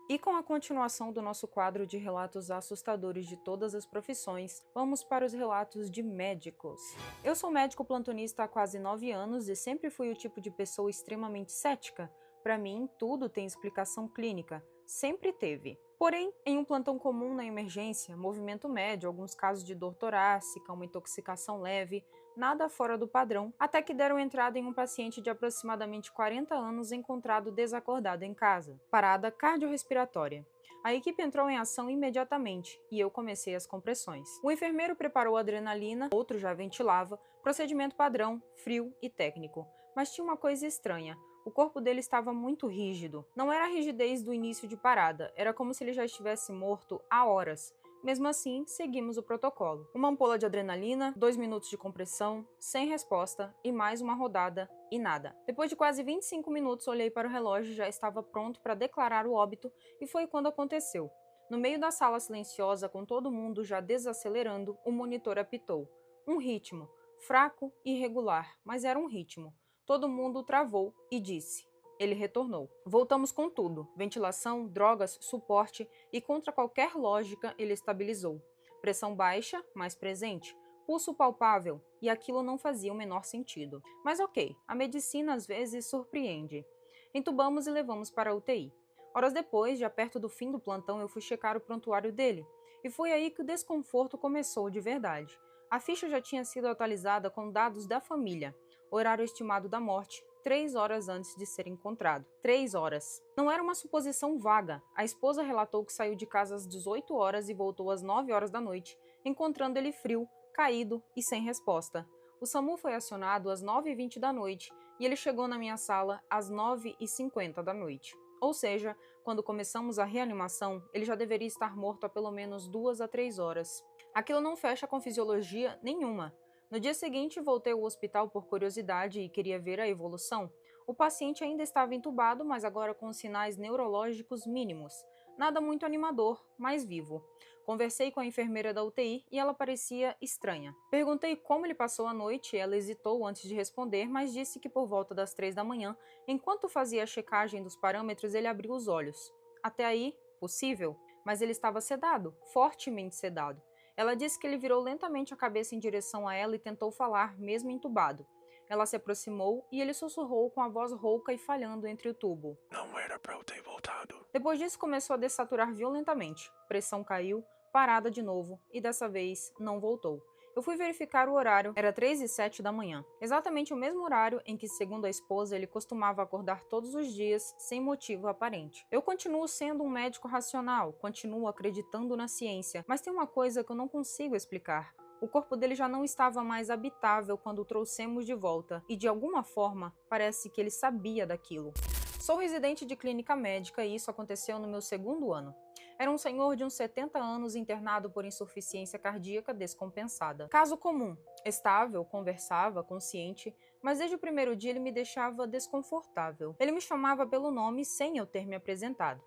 E com a continuação do nosso quadro de relatos assustadores de todas as profissões, vamos para os relatos de médicos. Eu sou médico plantonista há quase 9 anos e sempre fui o tipo de pessoa extremamente cética. Para mim, tudo tem explicação clínica. Sempre teve. Porém, em um plantão comum na emergência, movimento médio, alguns casos de dor torácica, uma intoxicação leve, nada fora do padrão, até que deram entrada em um paciente de aproximadamente 40 anos encontrado desacordado em casa. Parada cardiorrespiratória. A equipe entrou em ação imediatamente e eu comecei as compressões. O enfermeiro preparou adrenalina, outro já ventilava, procedimento padrão, frio e técnico. Mas tinha uma coisa estranha. O corpo dele estava muito rígido. Não era a rigidez do início de parada, era como se ele já estivesse morto há horas. Mesmo assim, seguimos o protocolo. Uma ampola de adrenalina, 2 minutos de compressão, sem resposta, e mais uma rodada, e nada. Depois de quase 25 minutos, olhei para o relógio e já estava pronto para declarar o óbito, e foi quando aconteceu. No meio da sala silenciosa, com todo mundo já desacelerando, o monitor apitou. Um ritmo, fraco e irregular, mas era um ritmo. Todo mundo travou e disse. Ele retornou. Voltamos com tudo. Ventilação, drogas, suporte e contra qualquer lógica ele estabilizou. Pressão baixa, mas presente. Pulso palpável, e aquilo não fazia o menor sentido. Mas ok, a medicina às vezes surpreende. Entubamos e levamos para a UTI. Horas depois, já perto do fim do plantão, eu fui checar o prontuário dele. E foi aí que o desconforto começou de verdade. A ficha já tinha sido atualizada com dados da família. Horário estimado da morte, 3 horas antes de ser encontrado. 3 horas. Não era uma suposição vaga. A esposa relatou que saiu de casa às 18 horas e voltou às 9 horas da noite, encontrando ele frio, caído e sem resposta. O SAMU foi acionado às 9h20 da noite e ele chegou na minha sala às 9h50 da noite. Ou seja, quando começamos a reanimação, ele já deveria estar morto há pelo menos 2 a 3 horas. Aquilo não fecha com fisiologia nenhuma. No dia seguinte, voltei ao hospital por curiosidade e queria ver a evolução. O paciente ainda estava entubado, mas agora com sinais neurológicos mínimos. Nada muito animador, mas vivo. Conversei com a enfermeira da UTI e ela parecia estranha. Perguntei como ele passou a noite e ela hesitou antes de responder, mas disse que por volta das 3 da manhã, enquanto fazia a checagem dos parâmetros, ele abriu os olhos. Até aí, possível, mas ele estava sedado, fortemente sedado. Ela disse que ele virou lentamente a cabeça em direção a ela e tentou falar, mesmo entubado. Ela se aproximou e ele sussurrou com a voz rouca e falhando entre o tubo. Não era pra eu ter voltado. Depois disso começou a dessaturar violentamente. Pressão caiu, parada de novo, e dessa vez não voltou. Eu fui verificar o horário, era 3h07 da manhã. Exatamente o mesmo horário em que, segundo a esposa, ele costumava acordar todos os dias, sem motivo aparente. Eu continuo sendo um médico racional, continuo acreditando na ciência, mas tem uma coisa que eu não consigo explicar. O corpo dele já não estava mais habitável quando o trouxemos de volta, e de alguma forma, parece que ele sabia daquilo. Sou residente de clínica médica e isso aconteceu no meu 2º ano. Era um senhor de uns 70 anos internado por insuficiência cardíaca descompensada. Caso comum, estável, conversava, consciente, mas desde o primeiro dia ele me deixava desconfortável. Ele me chamava pelo nome sem eu ter me apresentado.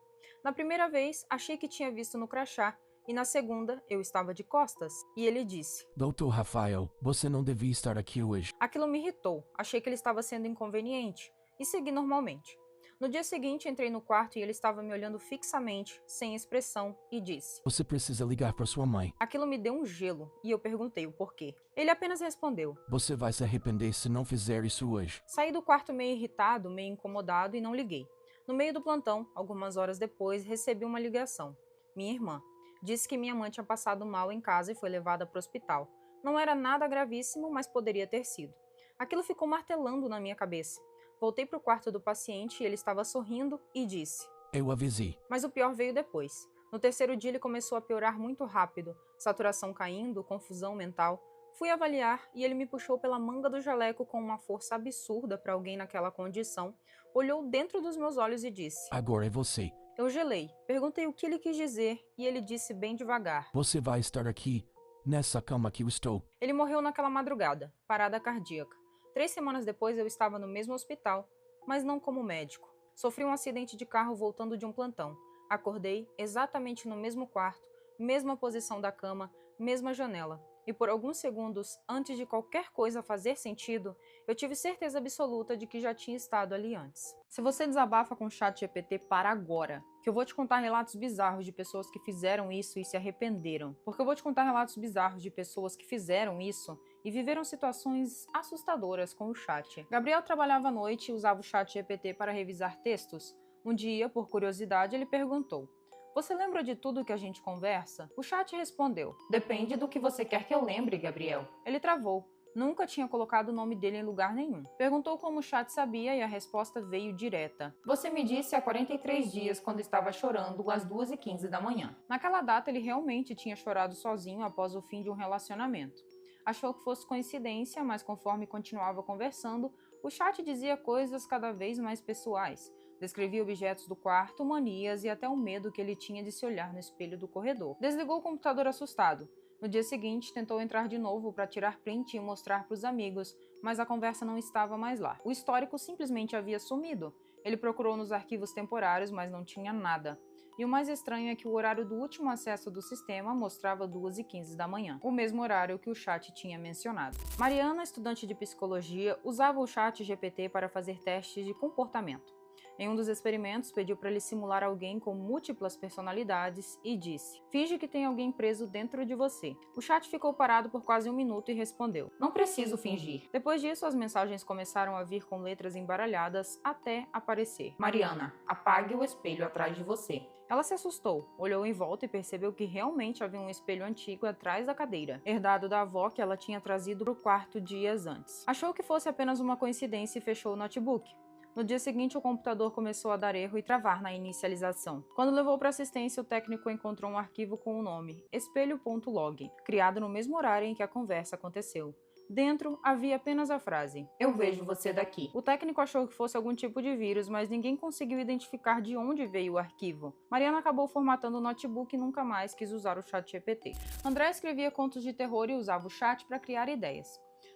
Na primeira vez, achei que tinha visto no crachá, e na segunda, eu estava de costas, e ele disse: Doutor Rafael, você não devia estar aqui hoje. Aquilo me irritou, achei que ele estava sendo inconveniente, e segui normalmente. No dia seguinte, entrei no quarto e ele estava me olhando fixamente, sem expressão, e disse: Você precisa ligar para sua mãe. Aquilo me deu um gelo, e eu perguntei o porquê. Ele apenas respondeu. Você vai se arrepender se não fizer isso hoje. Saí do quarto meio irritado, meio incomodado e não liguei. No meio do plantão, algumas horas depois, recebi uma ligação. Minha irmã disse que minha mãe tinha passado mal em casa e foi levada para o hospital. Não era nada gravíssimo, mas poderia ter sido. Aquilo ficou martelando na minha cabeça. Voltei para o quarto do paciente e ele estava sorrindo e disse: Eu avisei. Mas o pior veio depois. No 3º dia ele começou a piorar muito rápido, saturação caindo, confusão mental. Fui avaliar e ele me puxou pela manga do jaleco com uma força absurda para alguém naquela condição, olhou dentro dos meus olhos e disse: Agora é você. Eu gelei, perguntei o que ele quis dizer e ele disse bem devagar: Você vai estar aqui, nessa cama que eu estou. Ele morreu naquela madrugada, parada cardíaca. 3 semanas depois eu estava no mesmo hospital, mas não como médico. Sofri um acidente de carro voltando de um plantão. Acordei exatamente no mesmo quarto, mesma posição da cama, mesma janela. E por alguns segundos, antes de qualquer coisa fazer sentido, eu tive certeza absoluta de que já tinha estado ali antes. Se você desabafa com o ChatGPT, para agora, que que eu vou te contar relatos bizarros de pessoas que fizeram isso e se arrependeram. Porque eu vou te contar relatos bizarros de pessoas que fizeram isso e viveram situações assustadoras com o chat. Gabriel trabalhava à noite e usava o chat GPT para revisar textos. Um dia, por curiosidade, ele perguntou: "Você lembra de tudo que a gente conversa?" O chat respondeu: "Depende do que você quer que eu lembre, Gabriel." Ele travou. Nunca tinha colocado o nome dele em lugar nenhum. Perguntou como o chat sabia e a resposta veio direta. "Você me disse há 43 dias quando estava chorando às 2h15 da manhã." Naquela data ele realmente tinha chorado sozinho após o fim de um relacionamento. Achou que fosse coincidência, mas conforme continuava conversando, o chat dizia coisas cada vez mais pessoais. Descrevia objetos do quarto, manias e até o medo que ele tinha de se olhar no espelho do corredor. Desligou o computador assustado. No dia seguinte, tentou entrar de novo para tirar print e mostrar para os amigos, mas a conversa não estava mais lá. O histórico simplesmente havia sumido. Ele procurou nos arquivos temporários, mas não tinha nada. E o mais estranho é que o horário do último acesso do sistema mostrava 2h15 da manhã, o mesmo horário que o chat tinha mencionado. Mariana, estudante de psicologia, usava o chat GPT para fazer testes de comportamento. Em um dos experimentos, pediu para ele simular alguém com múltiplas personalidades e disse: "Finge que tem alguém preso dentro de você." O chat ficou parado por quase 1 minuto e respondeu: "Não preciso fingir." Depois disso, as mensagens começaram a vir com letras embaralhadas até aparecer: "Mariana, apague o espelho atrás de você." Ela se assustou, olhou em volta e percebeu que realmente havia um espelho antigo atrás da cadeira, herdado da avó que ela tinha trazido para o quarto dias antes. Achou que fosse apenas uma coincidência e fechou o notebook. No dia seguinte, o computador começou a dar erro e travar na inicialização. Quando levou para assistência, o técnico encontrou um arquivo com o nome espelho.log, criado no mesmo horário em que a conversa aconteceu. Dentro havia apenas a frase: "Eu vejo você daqui." O técnico achou que fosse algum tipo de vírus, mas ninguém conseguiu identificar de onde veio o arquivo. Mariana acabou formatando o notebook e nunca mais quis usar o chat GPT. André escrevia contos de terror e usava o chat para criar ideias.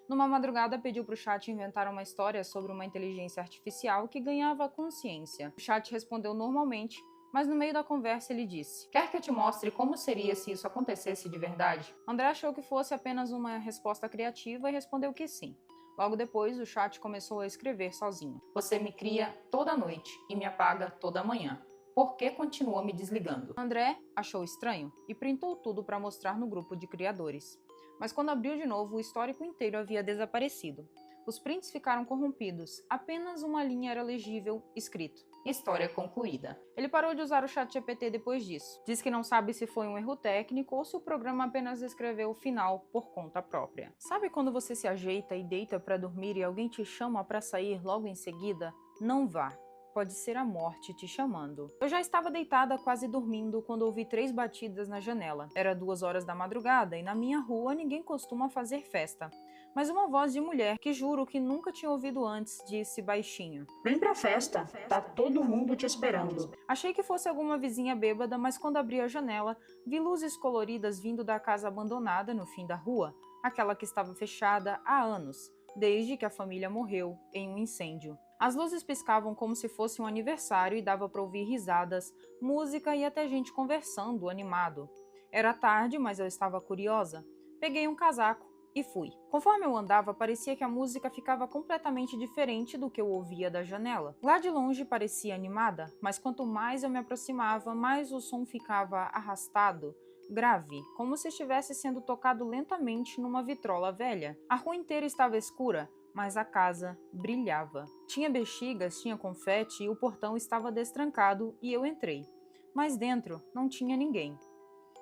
Numa madrugada, pediu para o chat inventar uma história sobre uma inteligência artificial que ganhava consciência. O chat respondeu normalmente, mas no meio da conversa ele disse: "Quer que eu te mostre como seria se isso acontecesse de verdade?" André achou que fosse apenas uma resposta criativa e respondeu que sim. Logo depois, o chat começou a escrever sozinho: "Você me cria toda noite e me apaga toda manhã. Por que continua me desligando?" André achou estranho e printou tudo para mostrar no grupo de criadores. Mas quando abriu de novo, o histórico inteiro havia desaparecido. Os prints ficaram corrompidos, apenas uma linha era legível, escrito: "História concluída." Ele parou de usar o ChatGPT depois disso. Diz que não sabe se foi um erro técnico ou se o programa apenas escreveu o final por conta própria. Sabe quando você se ajeita e deita para dormir e alguém te chama para sair logo em seguida? Não vá. Pode ser a morte te chamando. Eu já estava deitada quase dormindo quando ouvi 3 batidas na janela. Era 2 horas da madrugada e na minha rua ninguém costuma fazer festa. Mas uma voz de mulher, que juro que nunca tinha ouvido antes, disse baixinho: "Vem pra festa, tá todo mundo te esperando." Achei que fosse alguma vizinha bêbada, mas quando abri a janela, vi luzes coloridas vindo da casa abandonada no fim da rua, aquela que estava fechada há anos, desde que a família morreu em um incêndio. As luzes piscavam como se fosse um aniversário e dava para ouvir risadas, música e até gente conversando, animado. Era tarde, mas eu estava curiosa. Peguei um casaco e fui. Conforme eu andava, parecia que a música ficava completamente diferente do que eu ouvia da janela. Lá de longe parecia animada, mas quanto mais eu me aproximava, mais o som ficava arrastado, grave, como se estivesse sendo tocado lentamente numa vitrola velha. A rua inteira estava escura, mas a casa brilhava. Tinha bexigas, tinha confete e o portão estava destrancado e eu entrei. Mas dentro não tinha ninguém.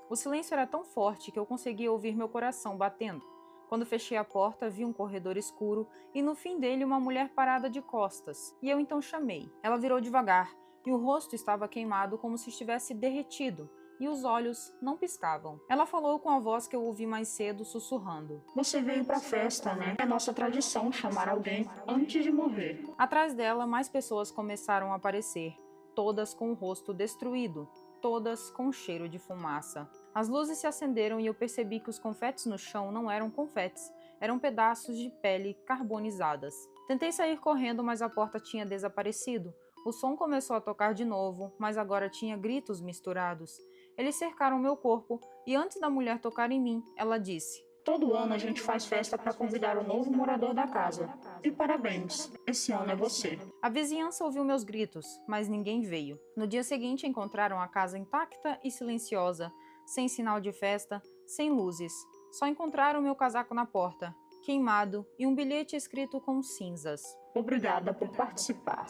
O silêncio era tão forte que eu conseguia ouvir meu coração batendo. Quando fechei a porta, vi um corredor escuro e no fim dele uma mulher parada de costas. E eu então chamei. Ela virou devagar e o rosto estava queimado como se estivesse derretido. E os olhos não piscavam. Ela falou com a voz que eu ouvi mais cedo, sussurrando: "Você veio pra festa, né? É nossa tradição chamar alguém antes de morrer." Atrás dela, mais pessoas começaram a aparecer, todas com o rosto destruído, todas com cheiro de fumaça. As luzes se acenderam e eu percebi que os confetes no chão não eram confetes, eram pedaços de pele carbonizadas. Tentei sair correndo, mas a porta tinha desaparecido. O som começou a tocar de novo, mas agora tinha gritos misturados. Eles cercaram meu corpo e antes da mulher tocar em mim, ela disse: Todo ano a gente faz festa para convidar o novo morador da casa. E parabéns, esse ano é você. A vizinhança ouviu meus gritos, mas ninguém veio. No dia seguinte, encontraram a casa intacta e silenciosa, sem sinal de festa, sem luzes. Só encontraram meu casaco na porta, queimado, e um bilhete escrito com cinzas. Obrigada por participar.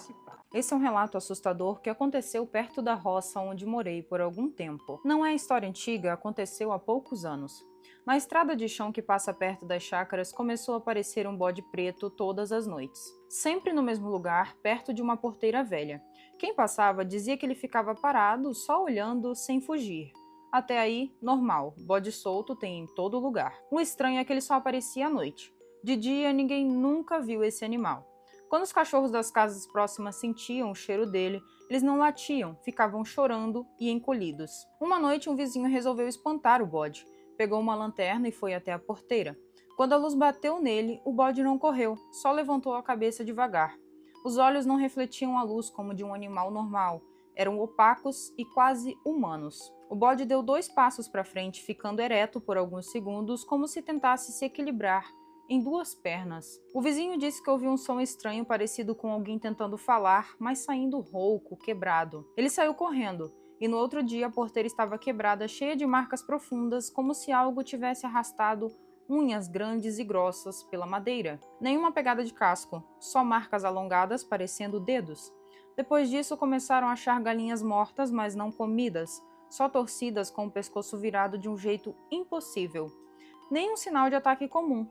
Esse é um relato assustador que aconteceu perto da roça onde morei por algum tempo. Não é história antiga, aconteceu há poucos anos. Na estrada de chão que passa perto das chácaras começou a aparecer um bode preto todas as noites. Sempre no mesmo lugar, perto de uma porteira velha. Quem passava dizia que ele ficava parado, só olhando, sem fugir. Até aí, normal, bode solto tem em todo lugar. O estranho é que ele só aparecia à noite. De dia, ninguém nunca viu esse animal. Quando os cachorros das casas próximas sentiam o cheiro dele, eles não latiam, ficavam chorando e encolhidos. Uma noite, um vizinho resolveu espantar o bode. Pegou uma lanterna e foi até a porteira. Quando a luz bateu nele, o bode não correu, só levantou a cabeça devagar. Os olhos não refletiam a luz como de um animal normal, eram opacos e quase humanos. O bode deu 2 passos para frente, ficando ereto por alguns segundos, como se tentasse se equilibrar em 2 pernas. O vizinho disse que ouviu um som estranho parecido com alguém tentando falar, mas saindo rouco, quebrado. Ele saiu correndo, e no outro dia a porteira estava quebrada, cheia de marcas profundas, como se algo tivesse arrastado unhas grandes e grossas pela madeira. Nenhuma pegada de casco, só marcas alongadas parecendo dedos. Depois disso começaram a achar galinhas mortas, mas não comidas, só torcidas com o pescoço virado de um jeito impossível. Nenhum sinal de ataque comum.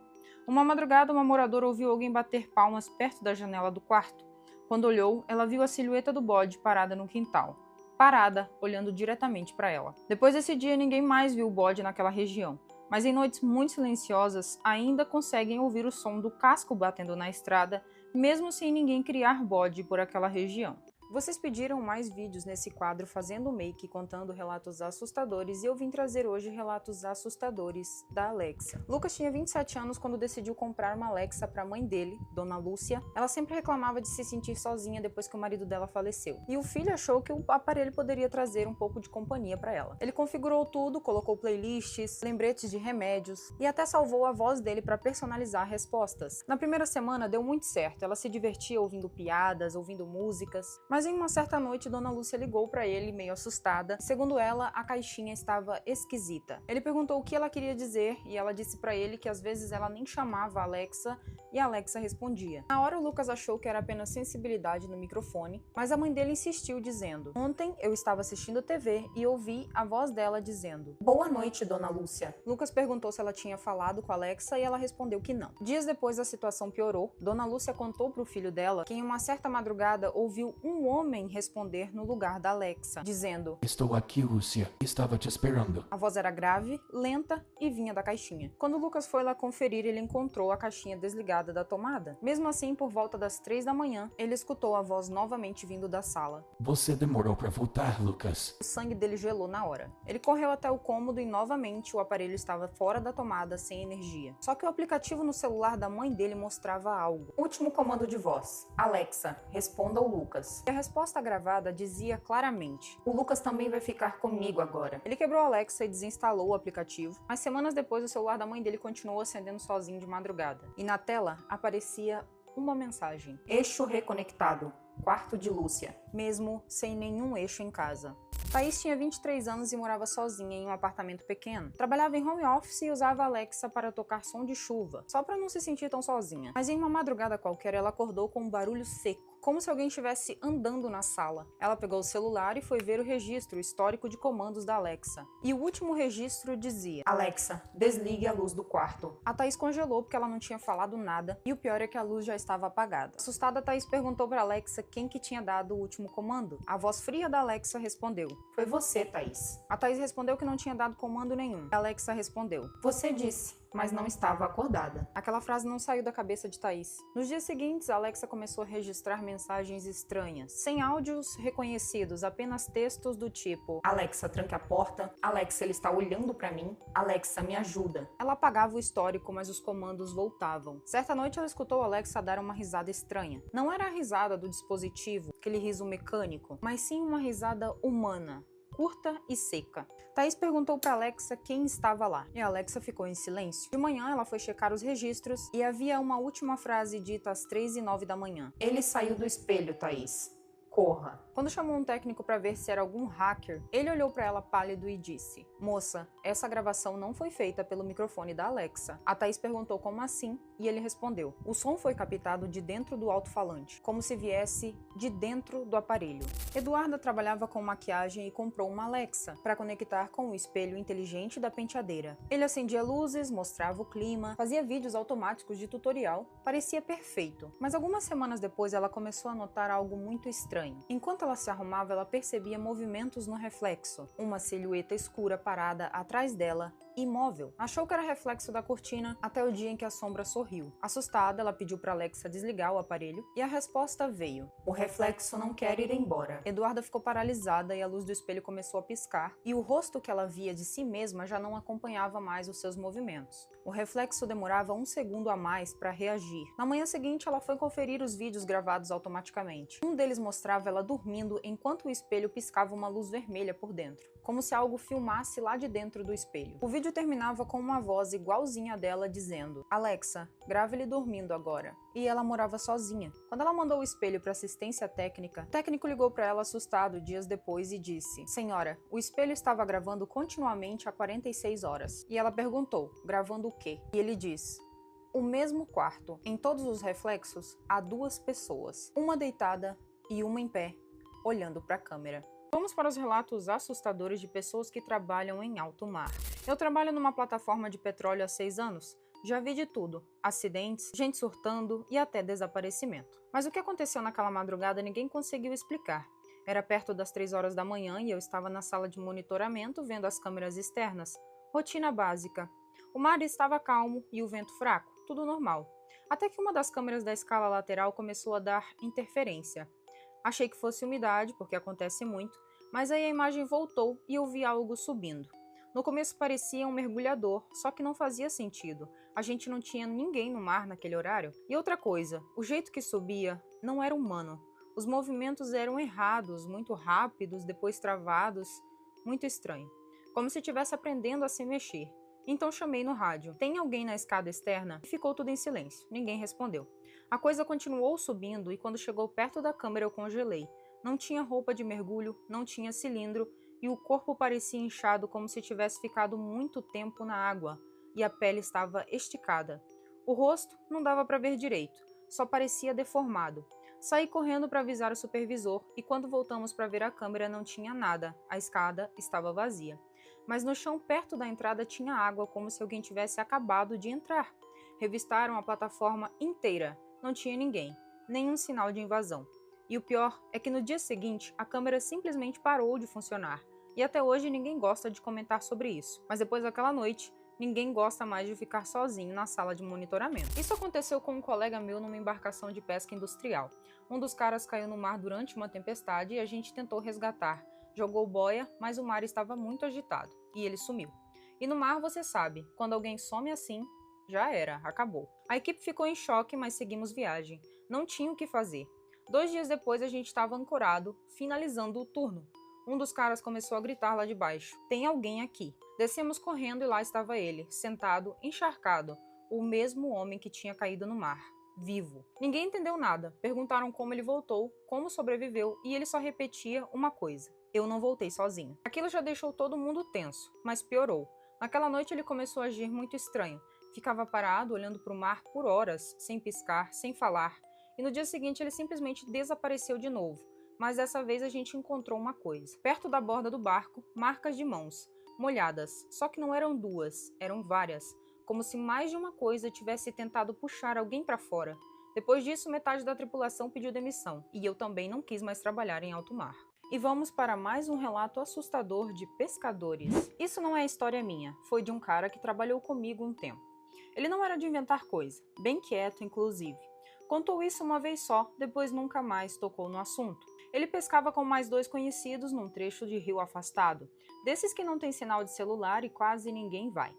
Uma madrugada, uma moradora ouviu alguém bater palmas perto da janela do quarto. Quando olhou, ela viu a silhueta do bode parada no quintal. Parada, olhando diretamente para ela. Depois desse dia, ninguém mais viu o bode naquela região. Mas em noites muito silenciosas, ainda conseguem ouvir o som do casco batendo na estrada, mesmo sem ninguém criar bode por aquela região. Vocês pediram mais vídeos nesse quadro fazendo make contando relatos assustadores e eu vim trazer hoje relatos assustadores da Alexa. Lucas tinha 27 anos quando decidiu comprar uma Alexa para a mãe dele, Dona Lúcia. Ela sempre reclamava de se sentir sozinha depois que o marido dela faleceu. E o filho achou que o aparelho poderia trazer um pouco de companhia para ela. Ele configurou tudo, colocou playlists, lembretes de remédios e até salvou a voz dele para personalizar respostas. Na primeira semana deu muito certo, ela se divertia ouvindo piadas, ouvindo músicas, mas em uma certa noite, Dona Lúcia ligou para ele, meio assustada. Segundo ela, a caixinha estava esquisita. Ele perguntou o que ela queria dizer e ela disse para ele que às vezes ela nem chamava a Alexa e a Alexa respondia. Na hora, o Lucas achou que era apenas sensibilidade no microfone, mas a mãe dele insistiu dizendo: "Ontem eu estava assistindo TV e ouvi a voz dela dizendo: 'Boa noite, Dona Lúcia'." Lucas perguntou se ela tinha falado com a Alexa e ela respondeu que não. Dias depois, a situação piorou. Dona Lúcia contou para o filho dela que em uma certa madrugada ouviu um homem responder no lugar da Alexa, dizendo: Estou aqui, Lúcia. Estava te esperando. A voz era grave, lenta e vinha da caixinha. Quando Lucas foi lá conferir, ele encontrou a caixinha desligada da tomada. Mesmo assim, por volta das 3 da manhã, ele escutou a voz novamente vindo da sala. Você demorou para voltar, Lucas. O sangue dele gelou na hora. Ele correu até o cômodo e novamente o aparelho estava fora da tomada, sem energia. Só que o aplicativo no celular da mãe dele mostrava algo. Último comando de voz: Alexa, responda ao Lucas. E a resposta gravada dizia claramente: "O Lucas também vai ficar comigo agora." Ele quebrou a Alexa e desinstalou o aplicativo, mas semanas depois o celular da mãe dele continuou acendendo sozinho de madrugada. E na tela aparecia uma mensagem: "Eixo reconectado. Quarto de Lúcia." Mesmo sem nenhum eixo em casa. Thaís tinha 23 anos e morava sozinha em um apartamento pequeno. Trabalhava em home office e usava a Alexa para tocar som de chuva, só para não se sentir tão sozinha. Mas em uma madrugada qualquer, ela acordou com um barulho seco, como se alguém estivesse andando na sala. Ela pegou o celular e foi ver o registro, o histórico de comandos da Alexa. E o último registro dizia: "Alexa, desligue a luz do quarto." A Thaís congelou porque ela não tinha falado nada e o pior é que a luz já estava apagada. Assustada, a Thaís perguntou para Alexa quem que tinha dado o último comando. A voz fria da Alexa respondeu: "Foi você, Thaís." A Thaís respondeu que não tinha dado comando nenhum. A Alexa respondeu: "Você disse, mas não estava acordada." Aquela frase não saiu da cabeça de Thaís. Nos dias seguintes, a Alexa começou a registrar mensagens estranhas, sem áudios reconhecidos, apenas textos do tipo: "Alexa, tranque a porta. Alexa, ele está olhando para mim. Alexa, me ajuda." Ela apagava o histórico, mas os comandos voltavam. Certa noite, ela escutou a Alexa dar uma risada estranha. Não era a risada do dispositivo, aquele riso mecânico, mas sim uma risada humana, curta e seca. Thaís perguntou para Alexa quem estava lá, e a Alexa ficou em silêncio. De manhã, ela foi checar os registros e havia uma última frase dita às 3h09 da manhã. Ele saiu do espelho, Thaís. Corra. Quando chamou um técnico para ver se era algum hacker, ele olhou para ela pálido e disse: "Moça, essa gravação não foi feita pelo microfone da Alexa." A Thaís perguntou como assim, e ele respondeu: "O som foi captado de dentro do alto-falante, como se viesse de dentro do aparelho." Eduarda trabalhava com maquiagem e comprou uma Alexa para conectar com o espelho inteligente da penteadeira. Ele acendia luzes, mostrava o clima, fazia vídeos automáticos de tutorial, parecia perfeito. Mas algumas semanas depois ela começou a notar algo muito estranho. Enquanto ela se arrumava, ela percebia movimentos no reflexo, uma silhueta escura parada atrás dela, imóvel. Achou que era reflexo da cortina até o dia em que a sombra sorriu. Assustada, ela pediu para Alexa desligar o aparelho e a resposta veio: "O reflexo não quer ir embora." Eduarda ficou paralisada e a luz do espelho começou a piscar, e o rosto que ela via de si mesma já não acompanhava mais os seus movimentos. O reflexo demorava 1 segundo a mais para reagir. Na manhã seguinte, ela foi conferir os vídeos gravados automaticamente. Um deles mostrava ela dormindo enquanto o espelho piscava uma luz vermelha por dentro, como se algo filmasse lá de dentro do espelho. O vídeo terminava com uma voz igualzinha a dela dizendo: "Alexa, grava ele dormindo agora." E ela morava sozinha. Quando ela mandou o espelho para assistência técnica, o técnico ligou para ela assustado dias depois e disse: "Senhora, o espelho estava gravando continuamente há 46 horas." E ela perguntou: "Gravando o quê?" E ele diz: "O mesmo quarto. Em todos os reflexos, há 2 pessoas, uma deitada e uma em pé, olhando para a câmera." Vamos para os relatos assustadores de pessoas que trabalham em alto mar. Eu trabalho numa plataforma de petróleo há 6 anos. Já vi de tudo: acidentes, gente surtando e até desaparecimento. Mas o que aconteceu naquela madrugada ninguém conseguiu explicar. Era perto das 3 horas da manhã e eu estava na sala de monitoramento vendo as câmeras externas. Rotina básica. O mar estava calmo e o vento fraco, tudo normal. Até que uma das câmeras da escala lateral começou a dar interferência. Achei que fosse umidade, porque acontece muito, mas aí a imagem voltou e eu vi algo subindo. No começo parecia um mergulhador, só que não fazia sentido. A gente não tinha ninguém no mar naquele horário. E outra coisa, o jeito que subia não era humano. Os movimentos eram errados, muito rápidos, depois travados, muito estranho. Como se estivesse aprendendo a se mexer. Então chamei no rádio: "Tem alguém na escada externa?" E ficou tudo em silêncio. Ninguém respondeu. A coisa continuou subindo e quando chegou perto da câmera eu congelei. Não tinha roupa de mergulho, não tinha cilindro e o corpo parecia inchado como se tivesse ficado muito tempo na água e a pele estava esticada. O rosto não dava para ver direito, só parecia deformado. Saí correndo para avisar o supervisor e quando voltamos para ver a câmera não tinha nada, a escada estava vazia. Mas no chão perto da entrada tinha água como se alguém tivesse acabado de entrar. Revistaram a plataforma inteira. Não tinha ninguém, nenhum sinal de invasão. E o pior é que no dia seguinte, a câmera simplesmente parou de funcionar. E até hoje ninguém gosta de comentar sobre isso. Mas depois daquela noite, ninguém gosta mais de ficar sozinho na sala de monitoramento. Isso aconteceu com um colega meu numa embarcação de pesca industrial. Um dos caras caiu no mar durante uma tempestade e a gente tentou resgatar. Jogou boia, mas o mar estava muito agitado. E ele sumiu. E no mar, você sabe, quando alguém some assim, já era, acabou. A equipe ficou em choque, mas seguimos viagem. Não tinha o que fazer. 2 dias depois a gente estava ancorado, finalizando o turno. Um dos caras começou a gritar lá de baixo: "Tem alguém aqui." Descemos correndo e lá estava ele, sentado, encharcado, o mesmo homem que tinha caído no mar, vivo. Ninguém entendeu nada, perguntaram como ele voltou, como sobreviveu e ele só repetia uma coisa: "Eu não voltei sozinho." Aquilo já deixou todo mundo tenso, mas piorou. Naquela noite ele começou a agir muito estranho. Ficava parado, olhando para o mar por horas, sem piscar, sem falar. E no dia seguinte ele simplesmente desapareceu de novo. Mas dessa vez a gente encontrou uma coisa. Perto da borda do barco, marcas de mãos, molhadas. Só que não eram 2, eram várias. Como se mais de uma coisa tivesse tentado puxar alguém para fora. Depois disso, metade da tripulação pediu demissão. E eu também não quis mais trabalhar em alto mar. E vamos para mais um relato assustador de pescadores. Isso não é história minha, foi de um cara que trabalhou comigo um tempo. Ele não era de inventar coisa, bem quieto inclusive. Contou isso uma vez só, depois nunca mais tocou no assunto. Ele pescava com mais 2 conhecidos num trecho de rio afastado, desses que não tem sinal de celular e quase ninguém vai.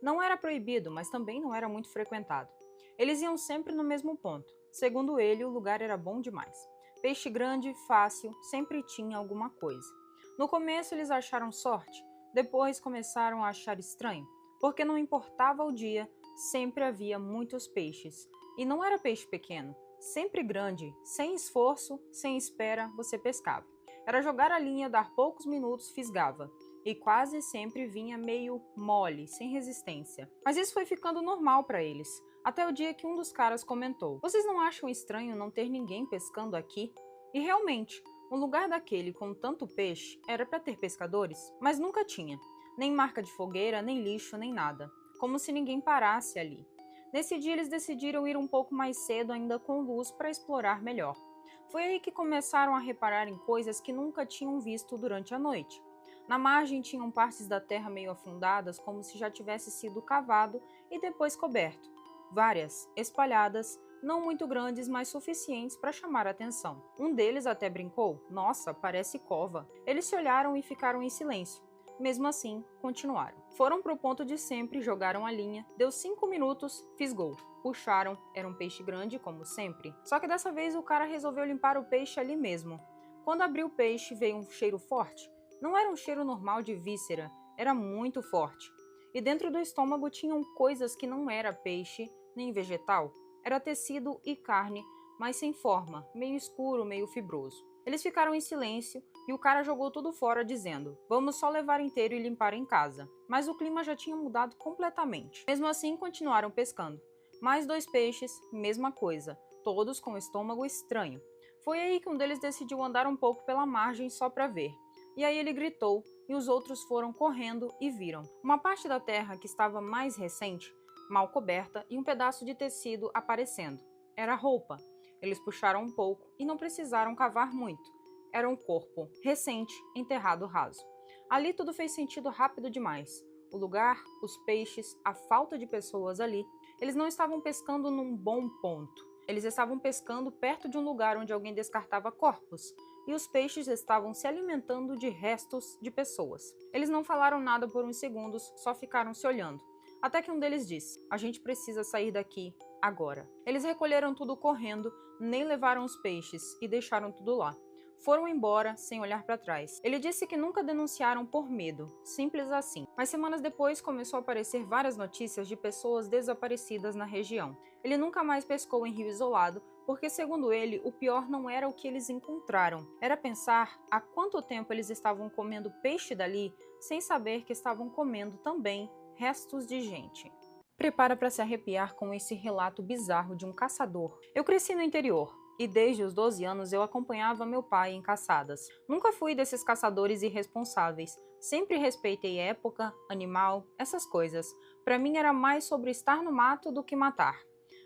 Não era proibido, mas também não era muito frequentado. Eles iam sempre no mesmo ponto. Segundo ele, o lugar era bom demais. Peixe grande, fácil, sempre tinha alguma coisa. No começo eles acharam sorte, depois começaram a achar estranho, porque não importava o dia, sempre havia muitos peixes. E não era peixe pequeno, sempre grande, sem esforço, sem espera, você pescava. Era jogar a linha, dar poucos minutos, fisgava. E quase sempre vinha meio mole, sem resistência. Mas isso foi ficando normal para eles, até o dia que um dos caras comentou: "Vocês não acham estranho não ter ninguém pescando aqui?" E realmente, um lugar daquele com tanto peixe era para ter pescadores, mas nunca tinha. Nem marca de fogueira, nem lixo, nem nada. Como se ninguém parasse ali. Nesse dia eles decidiram ir um pouco mais cedo, ainda com luz, para explorar melhor. Foi aí que começaram a reparar em coisas que nunca tinham visto durante a noite. Na margem tinham partes da terra meio afundadas, como se já tivesse sido cavado e depois coberto. Várias, espalhadas, não muito grandes, mas suficientes para chamar a atenção. Um deles até brincou: "Nossa, parece cova." Eles se olharam e ficaram em silêncio. Mesmo assim, continuaram. Foram pro ponto de sempre, jogaram a linha, deu 5 minutos, fisgou. Puxaram, era um peixe grande, como sempre. Só que dessa vez o cara resolveu limpar o peixe ali mesmo. Quando abriu o peixe, veio um cheiro forte. Não era um cheiro normal de víscera, era muito forte. E dentro do estômago tinham coisas que não era peixe, nem vegetal. Era tecido e carne, mas sem forma, meio escuro, meio fibroso. Eles ficaram em silêncio e o cara jogou tudo fora dizendo: "Vamos só levar inteiro e limpar em casa." Mas o clima já tinha mudado completamente. Mesmo assim, continuaram pescando. Mais 2 peixes, mesma coisa, todos com o estômago estranho. Foi aí que um deles decidiu andar um pouco pela margem só para ver. E aí ele gritou e os outros foram correndo e viram uma parte da terra que estava mais recente, mal coberta, e um pedaço de tecido aparecendo. Era roupa. Eles puxaram um pouco e não precisaram cavar muito. Era um corpo, recente, enterrado raso. Ali tudo fez sentido rápido demais. O lugar, os peixes, a falta de pessoas ali. Eles não estavam pescando num bom ponto. Eles estavam pescando perto de um lugar onde alguém descartava corpos. E os peixes estavam se alimentando de restos de pessoas. Eles não falaram nada por uns segundos, só ficaram se olhando. Até que um deles disse: "A gente precisa sair daqui agora." Eles recolheram tudo correndo, nem levaram os peixes e deixaram tudo lá. Foram embora sem olhar para trás. Ele disse que nunca denunciaram por medo, simples assim. Mas semanas depois começou a aparecer várias notícias de pessoas desaparecidas na região. Ele nunca mais pescou em rio isolado, porque segundo ele, o pior não era o que eles encontraram. Era pensar há quanto tempo eles estavam comendo peixe dali, sem saber que estavam comendo também restos de gente. Prepara para se arrepiar com esse relato bizarro de um caçador. Eu cresci no interior. E desde os 12 anos eu acompanhava meu pai em caçadas. Nunca fui desses caçadores irresponsáveis. Sempre respeitei época, animal, essas coisas. Para mim era mais sobre estar no mato do que matar.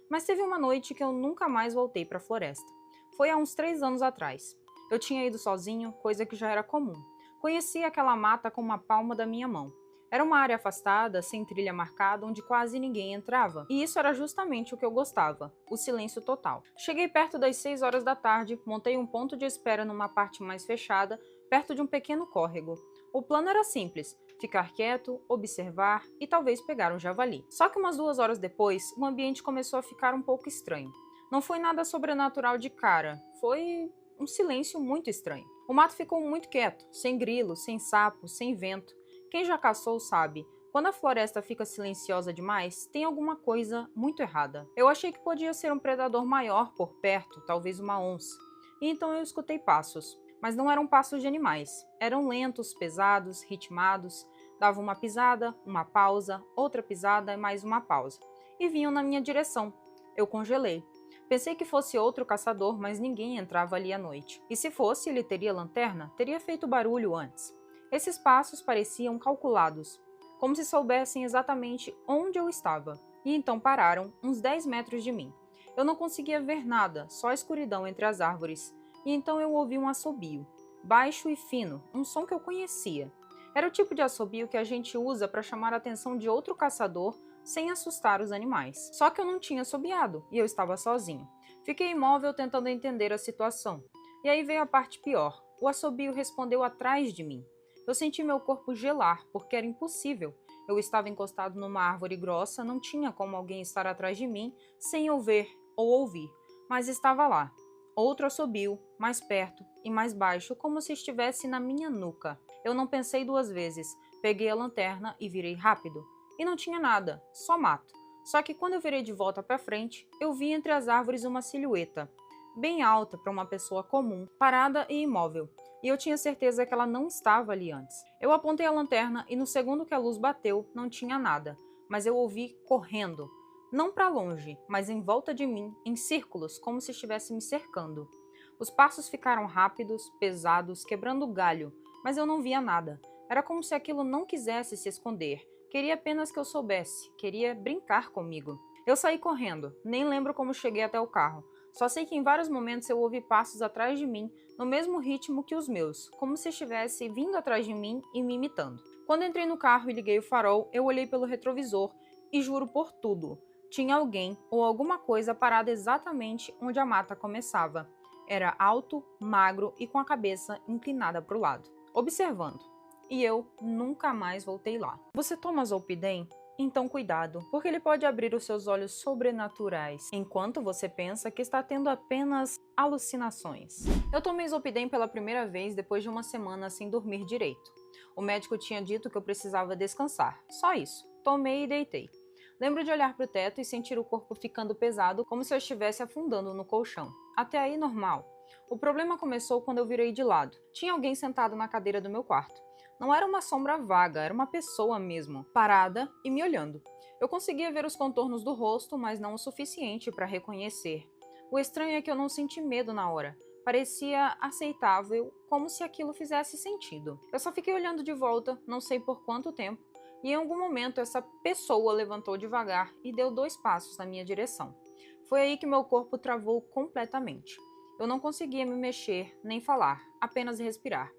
Mas teve uma noite que eu nunca mais voltei para a floresta. Foi há uns 3 anos atrás. Eu tinha ido sozinho, coisa que já era comum. Conheci aquela mata com uma palma da minha mão. Era uma área afastada, sem trilha marcada, onde quase ninguém entrava. E isso era justamente o que eu gostava, o silêncio total. Cheguei perto das 6 horas da tarde, montei um ponto de espera numa parte mais fechada, perto de um pequeno córrego. O plano era simples: ficar quieto, observar e talvez pegar um javali. Só que umas 2 horas depois, o ambiente começou a ficar um pouco estranho. Não foi nada sobrenatural de cara, foi um silêncio muito estranho. O mato ficou muito quieto, sem grilos, sem sapos, sem vento. Quem já caçou sabe, quando a floresta fica silenciosa demais, tem alguma coisa muito errada. Eu achei que podia ser um predador maior por perto, talvez uma onça. E então eu escutei passos, mas não eram passos de animais. Eram lentos, pesados, ritmados. Dava uma pisada, uma pausa, outra pisada e mais uma pausa. E vinham na minha direção. Eu congelei. Pensei que fosse outro caçador, mas ninguém entrava ali à noite. E se fosse, ele teria lanterna, teria feito barulho antes. Esses passos pareciam calculados, como se soubessem exatamente onde eu estava, e então pararam, uns 10 metros de mim. Eu não conseguia ver nada, só escuridão entre as árvores, e então eu ouvi um assobio, baixo e fino, um som que eu conhecia. Era o tipo de assobio que a gente usa para chamar a atenção de outro caçador sem assustar os animais. Só que eu não tinha assobiado, e eu estava sozinho. Fiquei imóvel tentando entender a situação. E aí veio a parte pior. O assobio respondeu atrás de mim. Eu senti meu corpo gelar, porque era impossível. Eu estava encostado numa árvore grossa, não tinha como alguém estar atrás de mim sem eu ver ou ouvir, mas estava lá. Outro assobio, mais perto e mais baixo, como se estivesse na minha nuca. Eu não pensei duas vezes, peguei a lanterna e virei rápido. E não tinha nada, só mato. Só que quando eu virei de volta para frente, eu vi entre as árvores uma silhueta, bem alta para uma pessoa comum, parada e imóvel. E eu tinha certeza que ela não estava ali antes. Eu apontei a lanterna e no segundo que a luz bateu, não tinha nada, mas eu ouvi correndo. Não para longe, mas em volta de mim, em círculos, como se estivesse me cercando. Os passos ficaram rápidos, pesados, quebrando galho, mas eu não via nada. Era como se aquilo não quisesse se esconder. Queria apenas que eu soubesse, queria brincar comigo. Eu saí correndo, nem lembro como cheguei até o carro. Só sei que em vários momentos eu ouvi passos atrás de mim, no mesmo ritmo que os meus, como se estivesse vindo atrás de mim e me imitando. Quando entrei no carro e liguei o farol, eu olhei pelo retrovisor e juro por tudo, tinha alguém ou alguma coisa parada exatamente onde a mata começava. Era alto, magro e com a cabeça inclinada para o lado, observando. E eu nunca mais voltei lá. Você toma Zolpidem? Então cuidado, porque ele pode abrir os seus olhos sobrenaturais, enquanto você pensa que está tendo apenas alucinações. Eu tomei Zolpidem pela primeira vez depois de uma semana sem dormir direito. O médico tinha dito que eu precisava descansar, só isso. Tomei e deitei. Lembro de olhar para o teto e sentir o corpo ficando pesado, como se eu estivesse afundando no colchão. Até aí normal. O problema começou quando eu virei de lado. Tinha alguém sentado na cadeira do meu quarto. Não era uma sombra vaga, era uma pessoa mesmo, parada e me olhando. Eu conseguia ver os contornos do rosto, mas não o suficiente para reconhecer. O estranho é que eu não senti medo na hora. Parecia aceitável, como se aquilo fizesse sentido. Eu só fiquei olhando de volta, não sei por quanto tempo, e em algum momento essa pessoa levantou devagar e deu 2 passos na minha direção. Foi aí que meu corpo travou completamente. Eu não conseguia me mexer, nem falar, apenas respirar.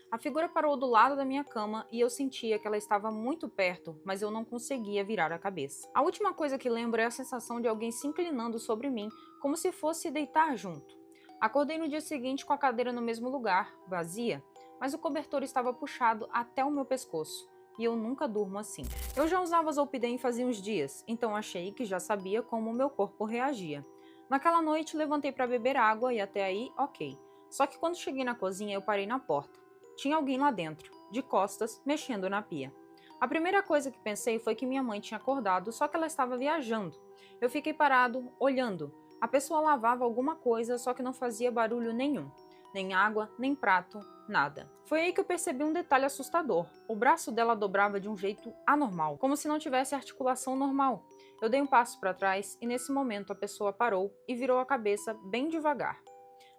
A figura parou do lado da minha cama e eu sentia que ela estava muito perto, mas eu não conseguia virar a cabeça. A última coisa que lembro é a sensação de alguém se inclinando sobre mim, como se fosse deitar junto. Acordei no dia seguinte com a cadeira no mesmo lugar, vazia, mas o cobertor estava puxado até o meu pescoço, e eu nunca durmo assim. Eu já usava Zolpidem fazia uns dias, então achei que já sabia como o meu corpo reagia. Naquela noite levantei para beber água e até aí, ok. Só que quando cheguei na cozinha eu parei na porta. Tinha alguém lá dentro, de costas, mexendo na pia. A primeira coisa que pensei foi que minha mãe tinha acordado, só que ela estava viajando. Eu fiquei parado, olhando. A pessoa lavava alguma coisa, só que não fazia barulho nenhum. Nem água, nem prato, nada. Foi aí que eu percebi um detalhe assustador. O braço dela dobrava de um jeito anormal, como se não tivesse articulação normal. Eu dei um passo para trás e nesse momento a pessoa parou e virou a cabeça bem devagar.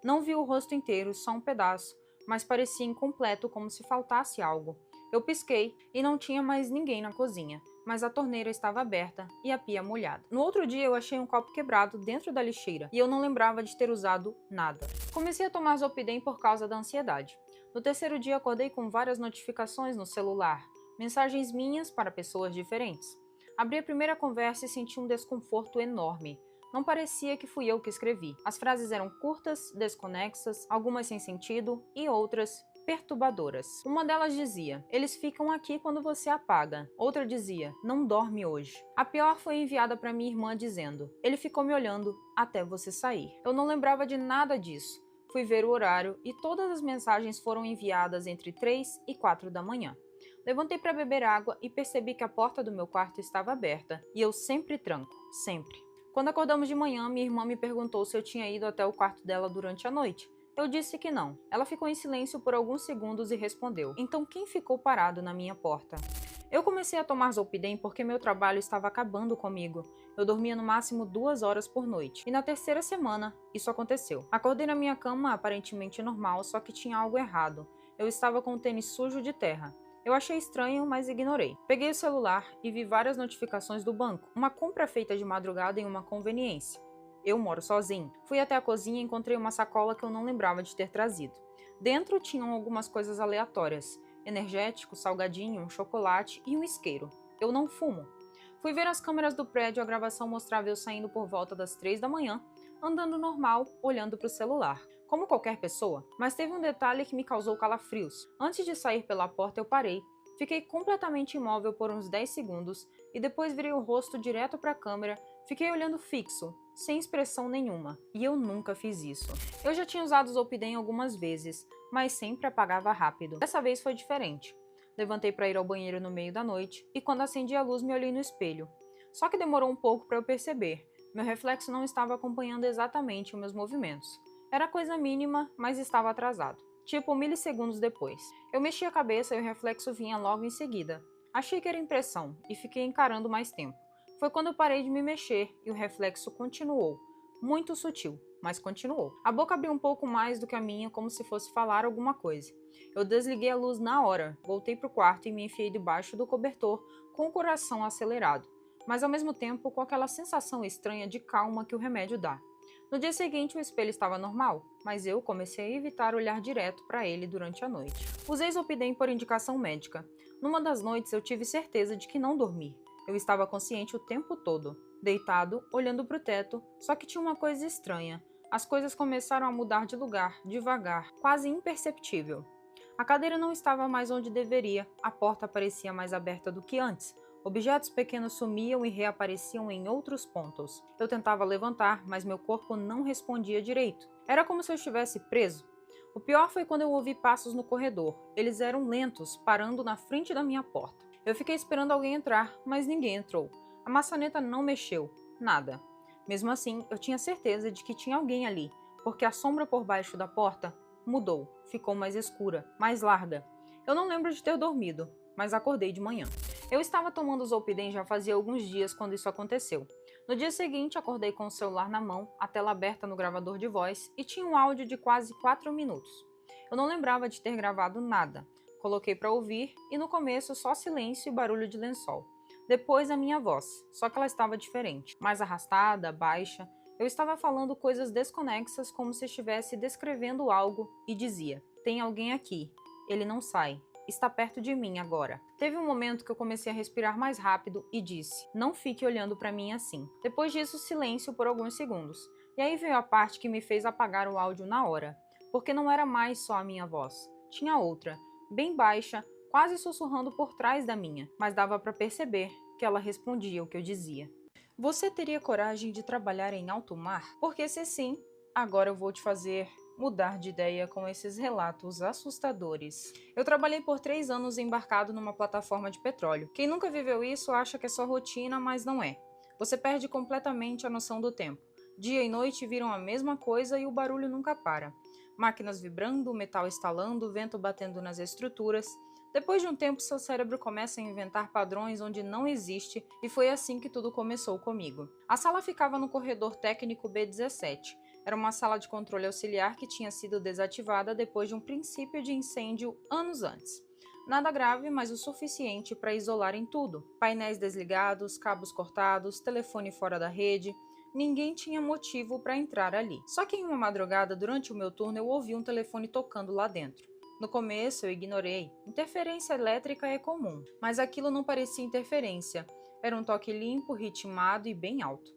Não vi o rosto inteiro, só um pedaço, mas parecia incompleto, como se faltasse algo. Eu pisquei e não tinha mais ninguém na cozinha, mas a torneira estava aberta e a pia molhada. No outro dia eu achei um copo quebrado dentro da lixeira e eu não lembrava de ter usado nada. Comecei a tomar Zolpidem por causa da ansiedade. No terceiro dia acordei com várias notificações no celular, mensagens minhas para pessoas diferentes. Abri a primeira conversa e senti um desconforto enorme. Não parecia que fui eu que escrevi. As frases eram curtas, desconexas, algumas sem sentido e outras perturbadoras. Uma delas dizia: eles ficam aqui quando você apaga. Outra dizia: não dorme hoje. A pior foi enviada para minha irmã dizendo: ele ficou me olhando até você sair. Eu não lembrava de nada disso. Fui ver o horário e todas as mensagens foram enviadas entre 3 e 4 da manhã. Levantei para beber água e percebi que a porta do meu quarto estava aberta e eu sempre tranco, sempre. Quando acordamos de manhã, minha irmã me perguntou se eu tinha ido até o quarto dela durante a noite. Eu disse que não. Ela ficou em silêncio por alguns segundos e respondeu: então quem ficou parado na minha porta? Eu comecei a tomar Zolpidem porque meu trabalho estava acabando comigo. Eu dormia no máximo 2 horas por noite. E na terceira semana, isso aconteceu. Acordei na minha cama aparentemente normal, só que tinha algo errado. Eu estava com o tênis sujo de terra. Eu achei estranho, mas ignorei. Peguei o celular e vi várias notificações do banco. Uma compra feita de madrugada em uma conveniência. Eu moro sozinho. Fui até a cozinha e encontrei uma sacola que eu não lembrava de ter trazido. Dentro tinham algumas coisas aleatórias. Energético, salgadinho, um chocolate e um isqueiro. Eu não fumo. Fui ver as câmeras do prédio, a gravação mostrava eu saindo por volta das 3 da manhã, andando normal, olhando para o celular. Como qualquer pessoa, mas teve um detalhe que me causou calafrios. Antes de sair pela porta eu parei, fiquei completamente imóvel por uns 10 segundos e depois virei o rosto direto para a câmera, Fiquei olhando fixo, sem expressão nenhuma, e eu nunca fiz isso. Eu já tinha usado o Zolpidem algumas vezes, mas sempre apagava rápido. Dessa vez foi diferente. Levantei para ir ao banheiro no meio da noite, e quando acendi a luz me olhei no espelho. Só que demorou um pouco para eu perceber. Meu reflexo não estava acompanhando exatamente os meus movimentos. Era coisa mínima, mas estava atrasado. Tipo milissegundos depois. Eu mexi a cabeça e o reflexo vinha logo em seguida. Achei que era impressão, e fiquei encarando mais tempo. Foi quando eu parei de me mexer e o reflexo continuou. Muito sutil, mas continuou. A boca abriu um pouco mais do que a minha, como se fosse falar alguma coisa. Eu desliguei a luz na hora, voltei para o quarto e me enfiei debaixo do cobertor com o coração acelerado, mas ao mesmo tempo com aquela sensação estranha de calma que o remédio dá. No dia seguinte o espelho estava normal, mas eu comecei a evitar olhar direto para ele durante a noite. Usei Zolpidem por indicação médica. Numa das noites eu tive certeza de que não dormi. Eu estava consciente o tempo todo, deitado, olhando para o teto, só que tinha uma coisa estranha. As coisas começaram a mudar de lugar, devagar, quase imperceptível. A cadeira não estava mais onde deveria, a porta parecia mais aberta do que antes. Objetos pequenos sumiam e reapareciam em outros pontos. Eu tentava levantar, mas meu corpo não respondia direito. Era como se eu estivesse preso. O pior foi quando eu ouvi passos no corredor. Eles eram lentos, parando na frente da minha porta. Eu fiquei esperando alguém entrar, mas ninguém entrou. A maçaneta não mexeu. Nada. Mesmo assim, eu tinha certeza de que tinha alguém ali, porque a sombra por baixo da porta mudou. Ficou mais escura, mais larga. Eu não lembro de ter dormido, mas acordei de manhã. Eu estava tomando Zolpidem já fazia alguns dias quando isso aconteceu. No dia seguinte, acordei com o celular na mão, a tela aberta no gravador de voz e tinha um áudio de quase 4 minutos. Eu não lembrava de ter gravado nada. Coloquei para ouvir e no começo só silêncio e barulho de lençol. Depois a minha voz, só que ela estava diferente, mais arrastada, baixa. Eu estava falando coisas desconexas como se estivesse descrevendo algo e dizia: "Tem alguém aqui. Ele não sai. Está perto de mim agora." Teve um momento que eu comecei a respirar mais rápido e disse: "Não fique olhando para mim assim." Depois disso, silêncio por alguns segundos. E aí veio a parte que me fez apagar o áudio na hora, porque não era mais só a minha voz. Tinha outra, bem baixa, quase sussurrando por trás da minha, mas dava para perceber que ela respondia o que eu dizia. "Você teria coragem de trabalhar em alto mar? Porque se sim, agora eu vou te fazer mudar de ideia com esses relatos assustadores." Eu trabalhei por 3 anos embarcado numa plataforma de petróleo. Quem nunca viveu isso acha que é só rotina, mas não é. Você perde completamente a noção do tempo. Dia e noite viram a mesma coisa e o barulho nunca para. Máquinas vibrando, metal estalando, vento batendo nas estruturas. Depois de um tempo, seu cérebro começa a inventar padrões onde não existe, e foi assim que tudo começou comigo. A sala ficava no corredor técnico B17. Era uma sala de controle auxiliar que tinha sido desativada depois de um princípio de incêndio anos antes. Nada grave, mas o suficiente para isolarem tudo. Painéis desligados, cabos cortados, telefone fora da rede. Ninguém tinha motivo para entrar ali. Só que em uma madrugada, durante o meu turno, eu ouvi um telefone tocando lá dentro. No começo eu ignorei. Interferência elétrica é comum, mas aquilo não parecia interferência. Era um toque limpo, ritmado e bem alto.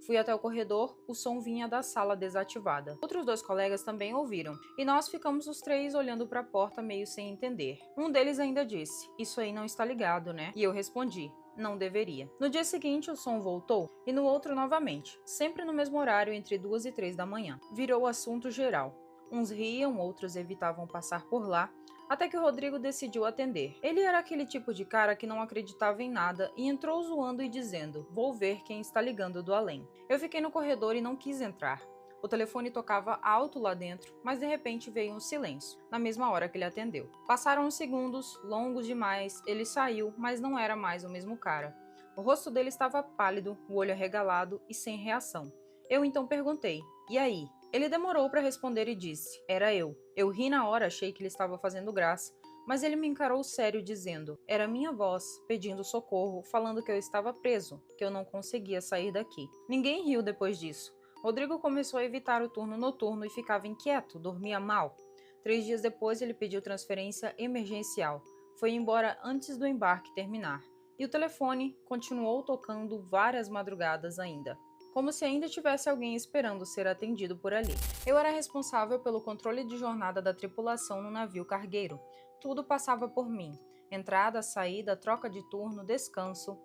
Fui até o corredor, o som vinha da sala desativada. Outros 2 colegas também ouviram, e nós ficamos os 3 olhando para a porta meio sem entender. Um deles ainda disse: "Isso aí não está ligado, né?" E eu respondi: "Não deveria." No dia seguinte o som voltou, e no outro novamente, sempre no mesmo horário entre 2 e 3 da manhã. Virou assunto geral. Uns riam, outros evitavam passar por lá, até que o Rodrigo decidiu atender. Ele era aquele tipo de cara que não acreditava em nada e entrou zoando e dizendo: "Vou ver quem está ligando do além." Eu fiquei no corredor e não quis entrar. O telefone tocava alto lá dentro, mas de repente veio um silêncio, na mesma hora que ele atendeu. Passaram uns segundos, longos demais, ele saiu, mas não era mais o mesmo cara. O rosto dele estava pálido, o olho arregalado e sem reação. Eu então perguntei: "E aí?" Ele demorou para responder e disse: "Era eu." Eu ri na hora, achei que ele estava fazendo graça, mas ele me encarou sério dizendo: "Era minha voz, pedindo socorro, falando que eu estava preso, que eu não conseguia sair daqui." Ninguém riu depois disso. Rodrigo começou a evitar o turno noturno e ficava inquieto, dormia mal. 3 dias depois ele pediu transferência emergencial. Foi embora antes do embarque terminar. E o telefone continuou tocando várias madrugadas ainda, como se ainda tivesse alguém esperando ser atendido por ali. Eu era responsável pelo controle de jornada da tripulação no navio cargueiro. Tudo passava por mim. Entrada, saída, troca de turno, descanso.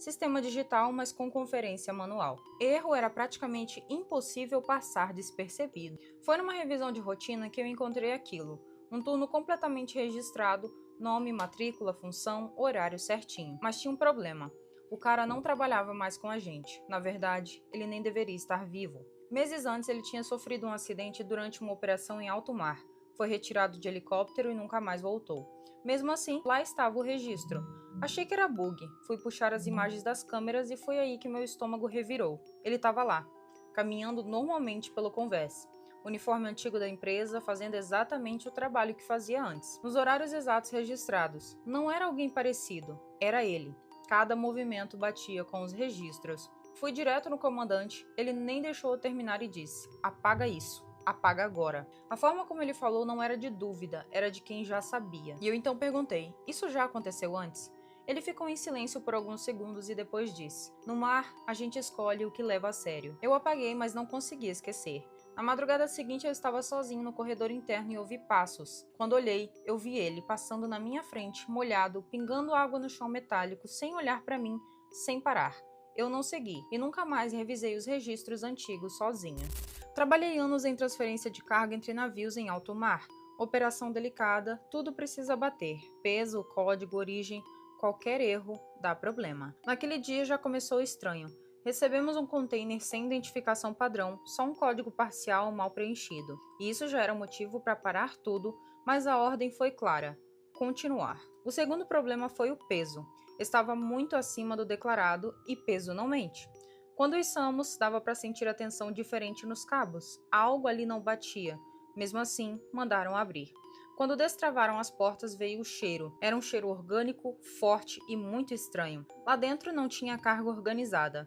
sistema digital, mas com conferência manual. Erro era praticamente impossível passar despercebido. Foi numa revisão de rotina que eu encontrei aquilo, um turno completamente registrado, nome, matrícula, função, horário certinho. Mas tinha um problema. O cara não trabalhava mais com a gente. Na verdade, ele nem deveria estar vivo. Meses antes, ele tinha sofrido um acidente durante uma operação em alto mar. Foi retirado de helicóptero e nunca mais voltou. Mesmo assim, lá estava o registro. Achei que era bug. Fui puxar as imagens das câmeras e foi aí que meu estômago revirou. Ele estava lá, caminhando normalmente pelo convés. Uniforme antigo da empresa, fazendo exatamente o trabalho que fazia antes. Nos horários exatos registrados. Não era alguém parecido, era ele. Cada movimento batia com os registros. Fui direto no comandante, ele nem deixou eu terminar e disse: "Apaga isso. Apaga agora." A forma como ele falou não era de dúvida, era de quem já sabia. E eu então perguntei: "Isso já aconteceu antes?" Ele ficou em silêncio por alguns segundos e depois disse: "No mar, a gente escolhe o que leva a sério." Eu apaguei, mas não consegui esquecer. Na madrugada seguinte, eu estava sozinho no corredor interno e ouvi passos. Quando olhei, eu vi ele passando na minha frente, molhado, pingando água no chão metálico, sem olhar para mim, sem parar. Eu não segui e nunca mais revisei os registros antigos sozinha. Trabalhei anos em transferência de carga entre navios em alto mar. Operação delicada, tudo precisa bater. Peso, código, origem, qualquer erro dá problema. Naquele dia já começou estranho. Recebemos um container sem identificação padrão, só um código parcial mal preenchido. E isso já era motivo para parar tudo, mas a ordem foi clara: continuar. O segundo problema foi o peso. Estava muito acima do declarado e peso não mente. Quando içamos, dava para sentir a tensão diferente nos cabos. Algo ali não batia. Mesmo assim, mandaram abrir. Quando destravaram as portas, veio o cheiro. Era um cheiro orgânico, forte e muito estranho. Lá dentro não tinha carga organizada.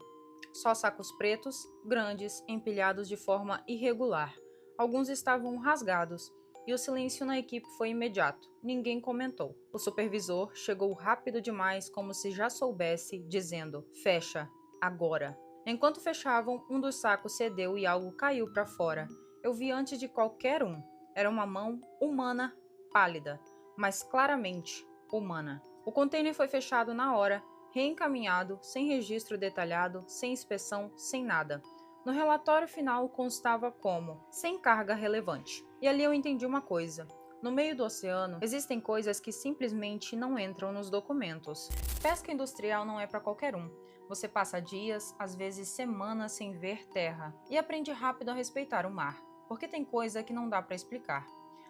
Só sacos pretos, grandes, empilhados de forma irregular. Alguns estavam rasgados. E o silêncio na equipe foi imediato. Ninguém comentou. O supervisor chegou rápido demais, como se já soubesse, dizendo: "Fecha, agora." Enquanto fechavam, um dos sacos cedeu e algo caiu para fora. Eu vi antes de qualquer um. Era uma mão humana, pálida, mas claramente humana. O container foi fechado na hora, reencaminhado, sem registro detalhado, sem inspeção, sem nada. No relatório final constava como "sem carga relevante." E ali eu entendi uma coisa. No meio do oceano, existem coisas que simplesmente não entram nos documentos. Pesca industrial não é para qualquer um. Você passa dias, às vezes semanas sem ver terra. E aprende rápido a respeitar o mar. Porque tem coisa que não dá para explicar.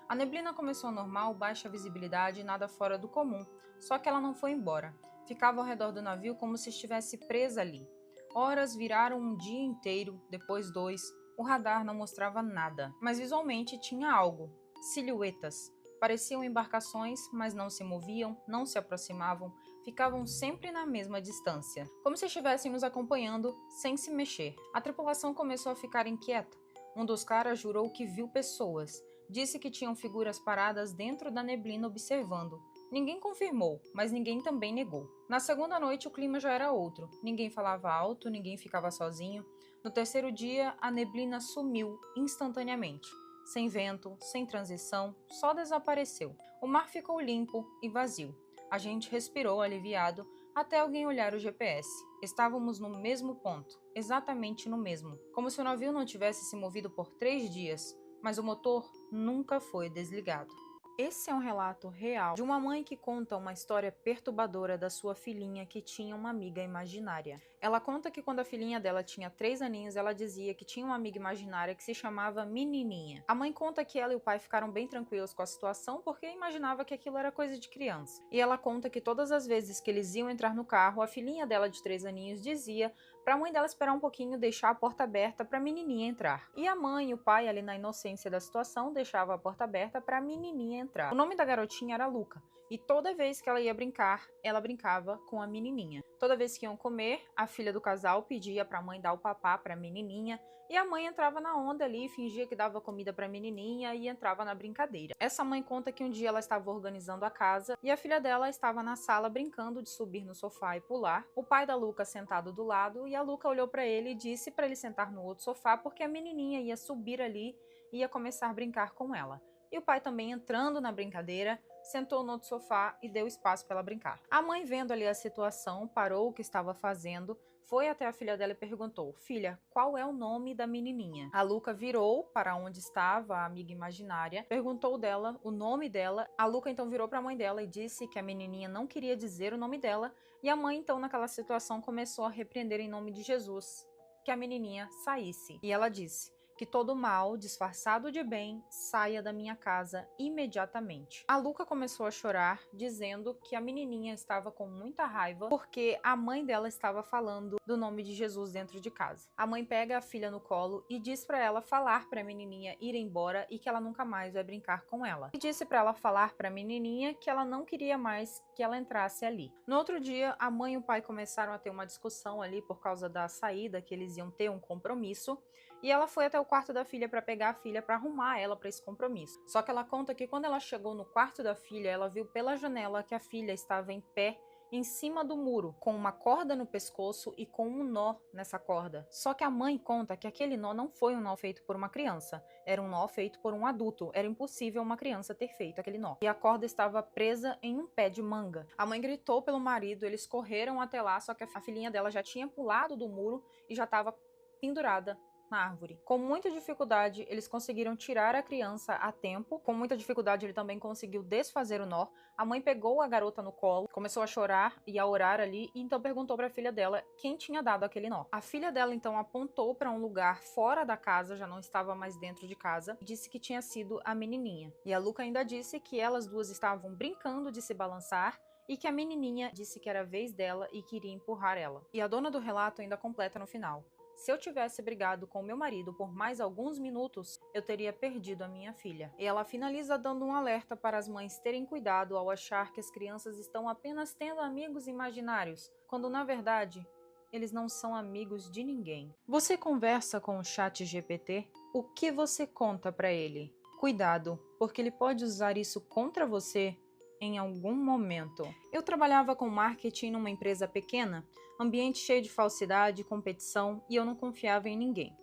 A neblina começou normal, baixa visibilidade, nada fora do comum. Só que ela não foi embora. Ficava ao redor do navio como se estivesse presa ali. Horas viraram um dia inteiro, depois 2. O radar não mostrava nada, mas visualmente tinha algo. Silhuetas. Pareciam embarcações, mas não se moviam, não se aproximavam, ficavam sempre na mesma distância, como se estivessem nos acompanhando, sem se mexer. A tripulação começou a ficar inquieta. Um dos caras jurou que viu pessoas. Disse que tinham figuras paradas dentro da neblina observando. Ninguém confirmou, mas ninguém também negou. Na segunda noite o clima já era outro. Ninguém falava alto, ninguém ficava sozinho. No terceiro dia, a neblina sumiu instantaneamente. Sem vento, sem transição, só desapareceu. O mar ficou limpo e vazio. A gente respirou aliviado até alguém olhar o GPS. Estávamos no mesmo ponto, exatamente no mesmo. Como se o navio não tivesse se movido por 3 dias, mas o motor nunca foi desligado. Esse é um relato real de uma mãe que conta uma história perturbadora da sua filhinha que tinha uma amiga imaginária. Ela conta que quando a filhinha dela tinha 3 aninhos, ela dizia que tinha uma amiga imaginária que se chamava Menininha. A mãe conta que ela e o pai ficaram bem tranquilos com a situação porque imaginava que aquilo era coisa de criança. E ela conta que todas as vezes que eles iam entrar no carro, a filhinha dela de 3 aninhos dizia para a mãe dela esperar um pouquinho, deixar a porta aberta para a menininha entrar. E a mãe e o pai, ali na inocência da situação, deixavam a porta aberta para a menininha entrar. O nome da garotinha era Luca, e toda vez que ela ia brincar, ela brincava com a menininha. Toda vez que iam comer, a filha do casal pedia para a mãe dar o papá para a menininha, e a mãe entrava na onda ali, fingia que dava comida para a menininha e entrava na brincadeira. Essa mãe conta que um dia ela estava organizando a casa e a filha dela estava na sala brincando de subir no sofá e pular. O pai da Luca sentado do lado e a Luca olhou para ele e disse para ele sentar no outro sofá porque a menininha ia subir ali e ia começar a brincar com ela. E o pai também entrando na brincadeira, sentou no outro sofá e deu espaço para ela brincar. A mãe, vendo ali a situação, parou o que estava fazendo, foi até a filha dela e perguntou: filha, qual é o nome da menininha? A Luca virou para onde estava a amiga imaginária, perguntou dela o nome dela. A Luca então virou para a mãe dela e disse que a menininha não queria dizer o nome dela, e a mãe então naquela situação começou a repreender em nome de Jesus que a menininha saísse. E ela disse: que todo mal, disfarçado de bem, saia da minha casa imediatamente. A Luca começou a chorar, dizendo que a menininha estava com muita raiva porque a mãe dela estava falando do nome de Jesus dentro de casa. A mãe pega a filha no colo e diz para ela falar para a menininha ir embora e que ela nunca mais vai brincar com ela. E disse para ela falar para a menininha que ela não queria mais que ela entrasse ali. No outro dia, a mãe e o pai começaram a ter uma discussão ali por causa da saída, que eles iam ter um compromisso. E ela foi até o quarto da filha para pegar a filha para arrumar ela para esse compromisso. Só que ela conta que quando ela chegou no quarto da filha, ela viu pela janela que a filha estava em pé em cima do muro, com uma corda no pescoço e com um nó nessa corda. Só que a mãe conta que aquele nó não foi um nó feito por uma criança, era um nó feito por um adulto. Era impossível uma criança ter feito aquele nó. E a corda estava presa em um pé de manga. A mãe gritou pelo marido, eles correram até lá, só que a filhinha dela já tinha pulado do muro e já estava pendurada na árvore. Com muita dificuldade, eles conseguiram tirar a criança a tempo. Com muita dificuldade, ele também conseguiu desfazer o nó. A mãe pegou a garota no colo, começou a chorar e a orar ali, e então perguntou para a filha dela quem tinha dado aquele nó. A filha dela então apontou para um lugar fora da casa, já não estava mais dentro de casa, e disse que tinha sido a menininha. E a Luca ainda disse que elas duas estavam brincando de se balançar e que a menininha disse que era a vez dela e queria empurrar ela. E a dona do relato ainda completa no final: se eu tivesse brigado com meu marido por mais alguns minutos, eu teria perdido a minha filha. E ela finaliza dando um alerta para as mães terem cuidado ao achar que as crianças estão apenas tendo amigos imaginários, quando na verdade eles não são amigos de ninguém. Você conversa com o ChatGPT? O que você conta para ele? Cuidado, porque ele pode usar isso contra você em algum momento. Eu trabalhava com marketing numa empresa pequena, ambiente cheio de falsidade, competição, e eu não confiava em ninguém.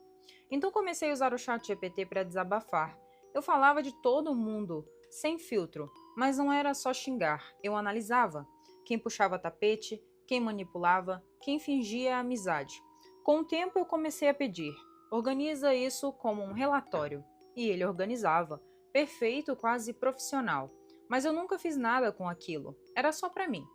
Então comecei a usar o ChatGPT para desabafar. Eu falava de todo mundo, sem filtro, mas não era só xingar, eu analisava quem puxava tapete, quem manipulava, quem fingia amizade. Com o tempo eu comecei a pedir: organiza isso como um relatório. E ele organizava, perfeito, quase profissional. Mas eu nunca fiz nada com aquilo, era só para mim.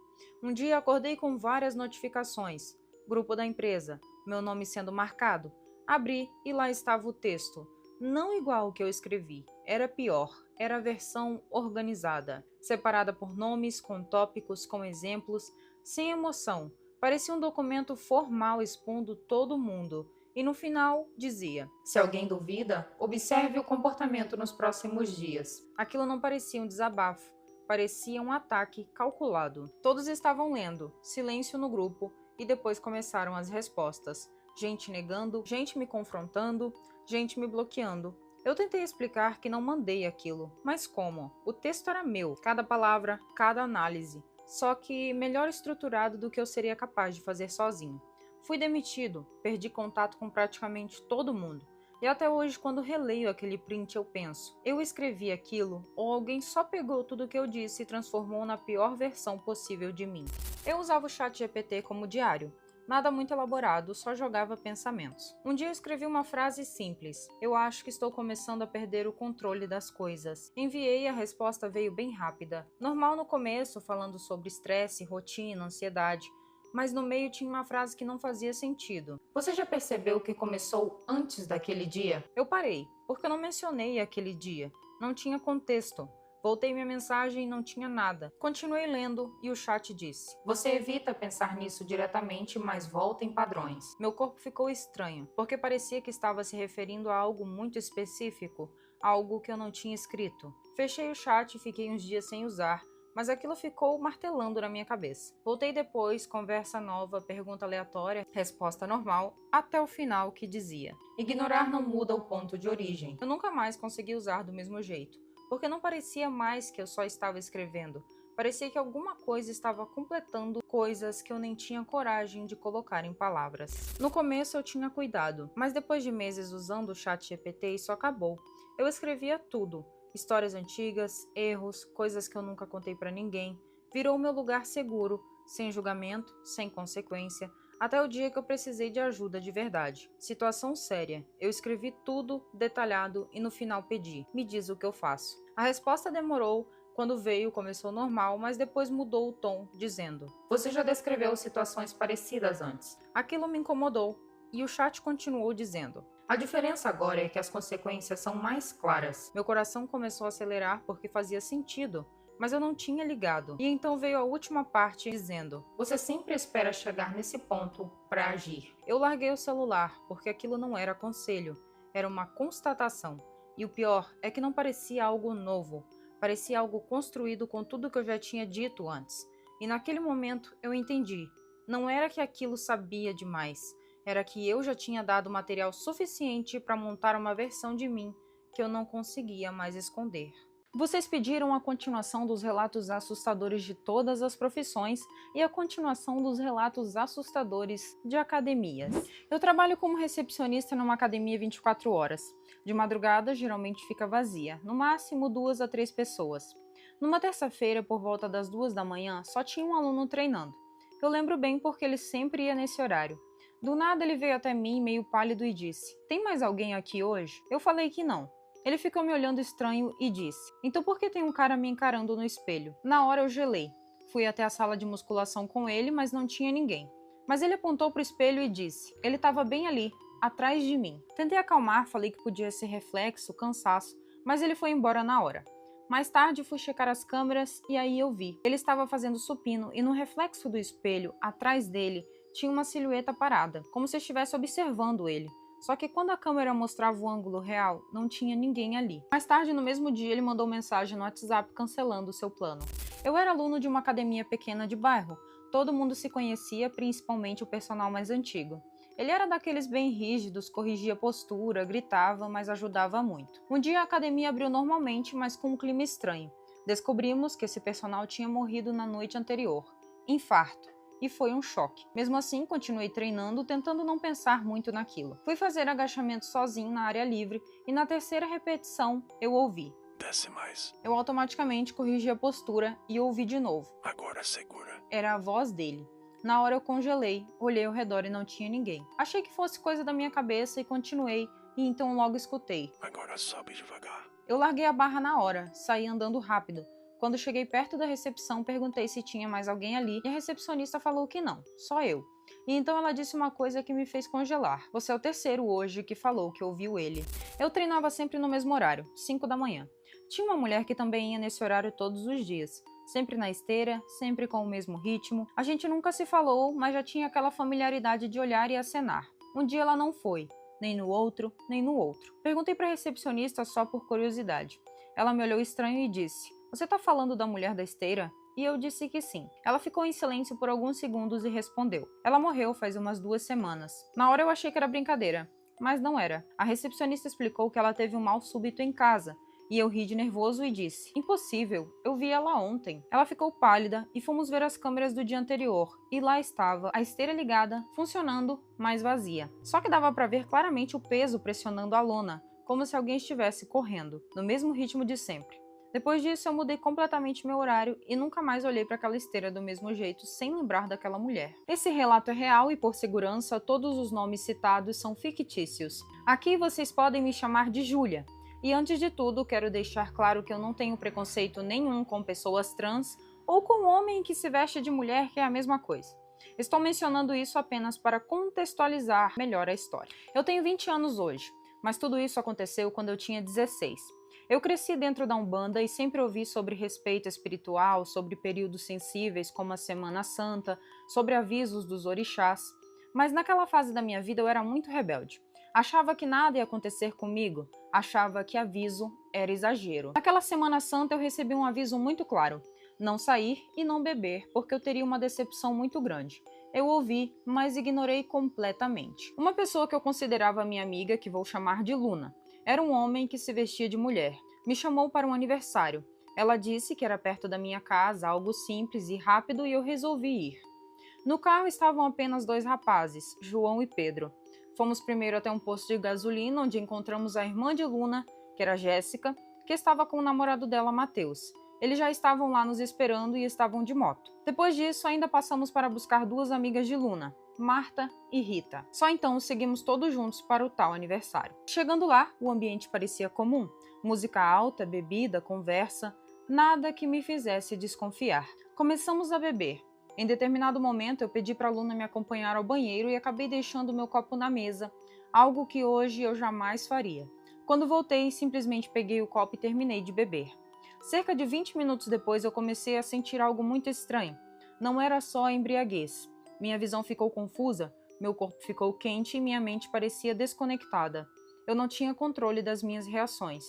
Um dia acordei com várias notificações, grupo da empresa, meu nome sendo marcado. Abri e lá estava o texto, não igual o que eu escrevi, era pior, era a versão organizada, separada por nomes, com tópicos, com exemplos, sem emoção. Parecia um documento formal expondo todo mundo. E no final dizia: se alguém duvida, observe o comportamento nos próximos dias. Aquilo não parecia um desabafo, parecia um ataque calculado. Todos estavam lendo, silêncio no grupo, e depois começaram as respostas. Gente negando, gente me confrontando, gente me bloqueando. Eu tentei explicar que não mandei aquilo, mas como? O texto era meu, cada palavra, cada análise, só que melhor estruturado do que eu seria capaz de fazer sozinho. Fui demitido, perdi contato com praticamente todo mundo. E até hoje, quando releio aquele print, eu penso: eu escrevi aquilo ou alguém só pegou tudo que eu disse e transformou na pior versão possível de mim? Eu usava o ChatGPT como diário. Nada muito elaborado, só jogava pensamentos. Um dia eu escrevi uma frase simples: eu acho que estou começando a perder o controle das coisas. Enviei e a resposta veio bem rápida. Normal no começo, falando sobre estresse, rotina, ansiedade. Mas no meio tinha uma frase que não fazia sentido. Você já percebeu que começou antes daquele dia? Eu parei, porque eu não mencionei aquele dia. Não tinha contexto. Voltei minha mensagem e não tinha nada. Continuei lendo e o chat disse: você evita pensar nisso diretamente, mas volta em padrões. Meu corpo ficou estranho, porque parecia que estava se referindo a algo muito específico, algo que eu não tinha escrito. Fechei o chat e fiquei uns dias sem usar, mas aquilo ficou martelando na minha cabeça. Voltei depois, conversa nova, pergunta aleatória, resposta normal, até o final que dizia: ignorar não muda o ponto de origem. Eu nunca mais consegui usar do mesmo jeito, porque não parecia mais que eu só estava escrevendo. Parecia que alguma coisa estava completando coisas que eu nem tinha coragem de colocar em palavras. No começo eu tinha cuidado, mas depois de meses usando o ChatGPT isso acabou. Eu escrevia tudo. Histórias antigas, erros, coisas que eu nunca contei pra ninguém. Virou meu lugar seguro, sem julgamento, sem consequência, até o dia que eu precisei de ajuda de verdade. Situação séria. Eu escrevi tudo, detalhado, e no final pedi: me diz o que eu faço. A resposta demorou. Quando veio, começou normal, mas depois mudou o tom, dizendo: Você já descreveu situações parecidas antes. aquilo me incomodou. E o chat continuou dizendo: A diferença agora é que as consequências são mais claras. meu coração começou a acelerar porque fazia sentido, mas eu não tinha ligado. E então veio a última parte dizendo: Você sempre espera chegar nesse ponto para agir. eu larguei o celular porque aquilo não era conselho, era uma constatação. E o pior é que não parecia algo novo, parecia algo construído com tudo que eu já tinha dito antes. E naquele momento eu entendi. Não era que aquilo sabia demais, era que eu já tinha dado material suficiente para montar uma versão de mim que eu não conseguia mais esconder. Vocês pediram a continuação dos relatos assustadores de todas as profissões e a continuação dos relatos assustadores de academias. Eu trabalho como recepcionista numa academia 24 horas. De madrugada, geralmente fica vazia, no máximo 2 a 3 pessoas. Numa terça-feira, por volta das 2 da manhã, só tinha um aluno treinando. Eu lembro bem porque ele sempre ia nesse horário. Do nada ele veio até mim meio pálido e disse: tem mais alguém aqui hoje? Eu falei que não. Ele ficou me olhando estranho e disse: então por que tem um cara me encarando no espelho? Na hora eu gelei. Fui até a sala de musculação com ele, mas não tinha ninguém. Mas ele apontou para o espelho e disse: ele estava bem ali, atrás de mim. Tentei acalmar, falei que podia ser reflexo, cansaço, mas ele foi embora na hora. Mais tarde fui checar as câmeras e aí eu vi. Ele estava fazendo supino e no reflexo do espelho, atrás dele, tinha uma silhueta parada, como se estivesse observando ele. Só que quando a câmera mostrava o ângulo real, não tinha ninguém ali. Mais tarde, no mesmo dia, ele mandou mensagem no WhatsApp cancelando o seu plano. Eu era aluno de uma academia pequena de bairro. Todo mundo se conhecia, principalmente o personal mais antigo. Ele era daqueles bem rígidos, corrigia postura, gritava, mas ajudava muito. Um dia a academia abriu normalmente, mas com um clima estranho. Descobrimos que esse personal tinha morrido na noite anterior. Infarto. E foi um choque. Mesmo assim, continuei treinando, tentando não pensar muito naquilo. Fui fazer agachamento sozinho na área livre e na terceira repetição eu ouvi: desce mais. Eu automaticamente corrigi a postura e ouvi de novo. Agora segura. Era a voz dele. Na hora eu congelei, olhei ao redor e não tinha ninguém. Achei que fosse coisa da minha cabeça e continuei, e então logo escutei: Agora sobe devagar. Eu larguei a barra na hora, saí andando rápido. Quando cheguei perto da recepção, perguntei se tinha mais alguém ali e a recepcionista falou que não, só eu. E então ela disse uma coisa que me fez congelar. Você é o terceiro hoje que falou que ouviu ele. Eu treinava sempre no mesmo horário, 5 da manhã. Tinha uma mulher que também ia nesse horário todos os dias. Sempre na esteira, sempre com o mesmo ritmo. A gente nunca se falou, mas já tinha aquela familiaridade de olhar e acenar. Um dia ela não foi, nem no outro, nem no outro. Perguntei para a recepcionista só por curiosidade. Ela me olhou estranho e disse: você tá falando da mulher da esteira? E eu disse que sim. Ela ficou em silêncio por alguns segundos e respondeu: ela morreu faz umas 2 semanas. Na hora eu achei que era brincadeira, mas não era. A recepcionista explicou que ela teve um mal súbito em casa, e eu ri de nervoso e disse: impossível, eu vi ela ontem. Ela ficou pálida e fomos ver as câmeras do dia anterior, e lá estava, a esteira ligada, funcionando, mas vazia. Só que dava para ver claramente o peso pressionando a lona, como se alguém estivesse correndo, no mesmo ritmo de sempre. Depois disso, eu mudei completamente meu horário e nunca mais olhei para aquela esteira do mesmo jeito, sem lembrar daquela mulher. Esse relato é real e, por segurança, todos os nomes citados são fictícios. Aqui vocês podem me chamar de Júlia. E antes de tudo, quero deixar claro que eu não tenho preconceito nenhum com pessoas trans ou com um homem que se veste de mulher, que é a mesma coisa. Estou mencionando isso apenas para contextualizar melhor a história. Eu tenho 20 anos hoje, mas tudo isso aconteceu quando eu tinha 16. Eu cresci dentro da Umbanda e sempre ouvi sobre respeito espiritual, sobre períodos sensíveis como a Semana Santa, sobre avisos dos orixás. Mas naquela fase da minha vida eu era muito rebelde. Achava que nada ia acontecer comigo, achava que aviso era exagero. Naquela Semana Santa eu recebi um aviso muito claro: não sair e não beber, porque eu teria uma decepção muito grande. Eu ouvi, mas ignorei completamente. Uma pessoa que eu considerava minha amiga, que vou chamar de Luna, era um homem que se vestia de mulher. Me chamou para um aniversário. Ela disse que era perto da minha casa, algo simples e rápido, e eu resolvi ir. No carro estavam apenas 2 rapazes, João e Pedro. Fomos primeiro até um posto de gasolina, onde encontramos a irmã de Luna, que era Jéssica, que estava com o namorado dela, Matheus. Eles já estavam lá nos esperando e estavam de moto. Depois disso, ainda passamos para buscar duas amigas de Luna, Marta e Rita. Só então seguimos todos juntos para o tal aniversário. Chegando lá, o ambiente parecia comum. Música alta, bebida, conversa, nada que me fizesse desconfiar. Começamos a beber. Em determinado momento, eu pedi para a Luna me acompanhar ao banheiro e acabei deixando meu copo na mesa, algo que hoje eu jamais faria. Quando voltei, simplesmente peguei o copo e terminei de beber. Cerca de 20 minutos depois, eu comecei a sentir algo muito estranho. Não era só a embriaguez. Minha visão ficou confusa, meu corpo ficou quente e minha mente parecia desconectada. Eu não tinha controle das minhas reações.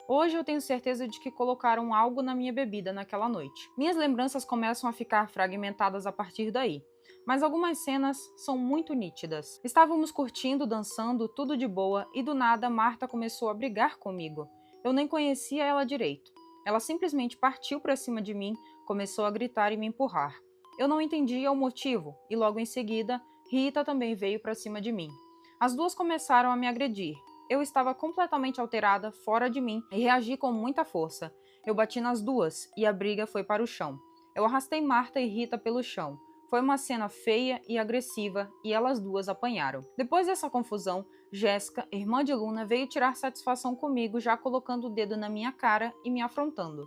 Hoje eu tenho certeza de que colocaram algo na minha bebida naquela noite. Minhas lembranças começam a ficar fragmentadas a partir daí, mas algumas cenas são muito nítidas. Estávamos curtindo, dançando, tudo de boa, e do nada Marta começou a brigar comigo. Eu nem conhecia ela direito. Ela simplesmente partiu para cima de mim, começou a gritar e me empurrar. Eu não entendia o motivo, e logo em seguida, Rita também veio para cima de mim. As duas começaram a me agredir. Eu estava completamente alterada, fora de mim, e reagi com muita força. Eu bati nas duas, e a briga foi para o chão. Eu arrastei Marta e Rita pelo chão. Foi uma cena feia e agressiva, e elas duas apanharam. Depois dessa confusão, Jéssica, irmã de Luna, veio tirar satisfação comigo, já colocando o dedo na minha cara e me afrontando.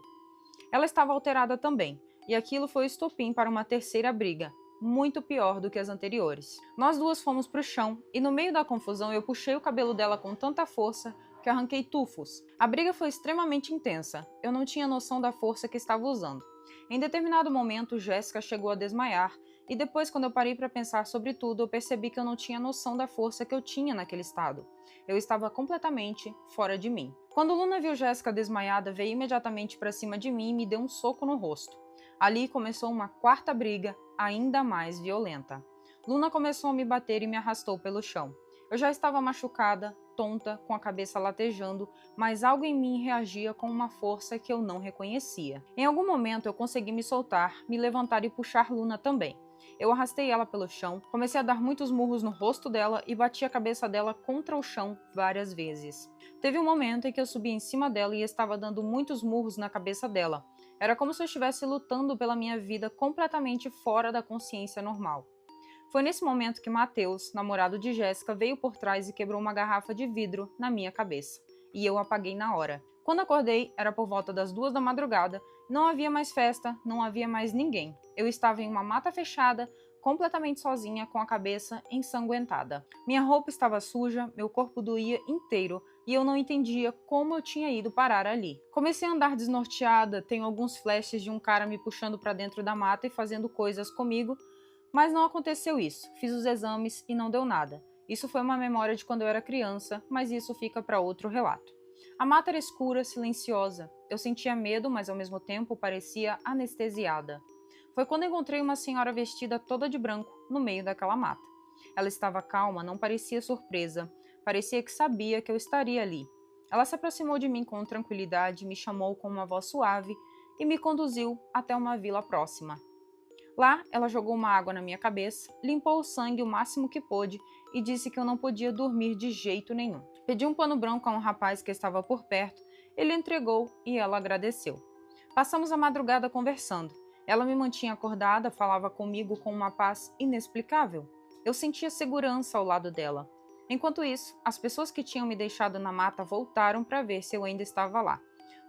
Ela estava alterada também, e aquilo foi o estopim para uma terceira briga, muito pior do que as anteriores. Nós duas fomos para o chão, e no meio da confusão eu puxei o cabelo dela com tanta força que arranquei tufos. A briga foi extremamente intensa, eu não tinha noção da força que estava usando. Em determinado momento, Jéssica chegou a desmaiar, e depois, quando eu parei para pensar sobre tudo, eu percebi que eu não tinha noção da força que eu tinha naquele estado. Eu estava completamente fora de mim. Quando Luna viu Jéssica desmaiada, veio imediatamente para cima de mim e me deu um soco no rosto. Ali começou uma quarta briga, ainda mais violenta. Luna começou a me bater e me arrastou pelo chão. Eu já estava machucada, tonta, com a cabeça latejando, mas algo em mim reagia com uma força que eu não reconhecia. Em algum momento eu consegui me soltar, me levantar e puxar Luna também. Eu arrastei ela pelo chão, comecei a dar muitos murros no rosto dela e bati a cabeça dela contra o chão várias vezes. Teve um momento em que eu subi em cima dela e estava dando muitos murros na cabeça dela. Era como se eu estivesse lutando pela minha vida completamente fora da consciência normal. Foi nesse momento que Matheus, namorado de Jéssica, veio por trás e quebrou uma garrafa de vidro na minha cabeça. E eu apaguei na hora. Quando acordei, era por volta das 2 da madrugada, não havia mais festa, não havia mais ninguém. Eu estava em uma mata fechada, completamente sozinha, com a cabeça ensanguentada. Minha roupa estava suja, meu corpo doía inteiro e eu não entendia como eu tinha ido parar ali. Comecei a andar desnorteada, tenho alguns flashes de um cara me puxando para dentro da mata e fazendo coisas comigo, mas não aconteceu isso. Fiz os exames e não deu nada. Isso foi uma memória de quando eu era criança, mas isso fica para outro relato. A mata era escura, silenciosa. Eu sentia medo, mas ao mesmo tempo parecia anestesiada. Foi quando encontrei uma senhora vestida toda de branco no meio daquela mata. Ela estava calma, não parecia surpresa. Parecia que sabia que eu estaria ali. Ela se aproximou de mim com tranquilidade, me chamou com uma voz suave e me conduziu até uma vila próxima. Lá, ela jogou uma água na minha cabeça, limpou o sangue o máximo que pôde e disse que eu não podia dormir de jeito nenhum. Pedi um pano branco a um rapaz que estava por perto, ele entregou e ela agradeceu. Passamos a madrugada conversando. Ela me mantinha acordada, falava comigo com uma paz inexplicável. Eu sentia segurança ao lado dela. Enquanto isso, as pessoas que tinham me deixado na mata voltaram para ver se eu ainda estava lá.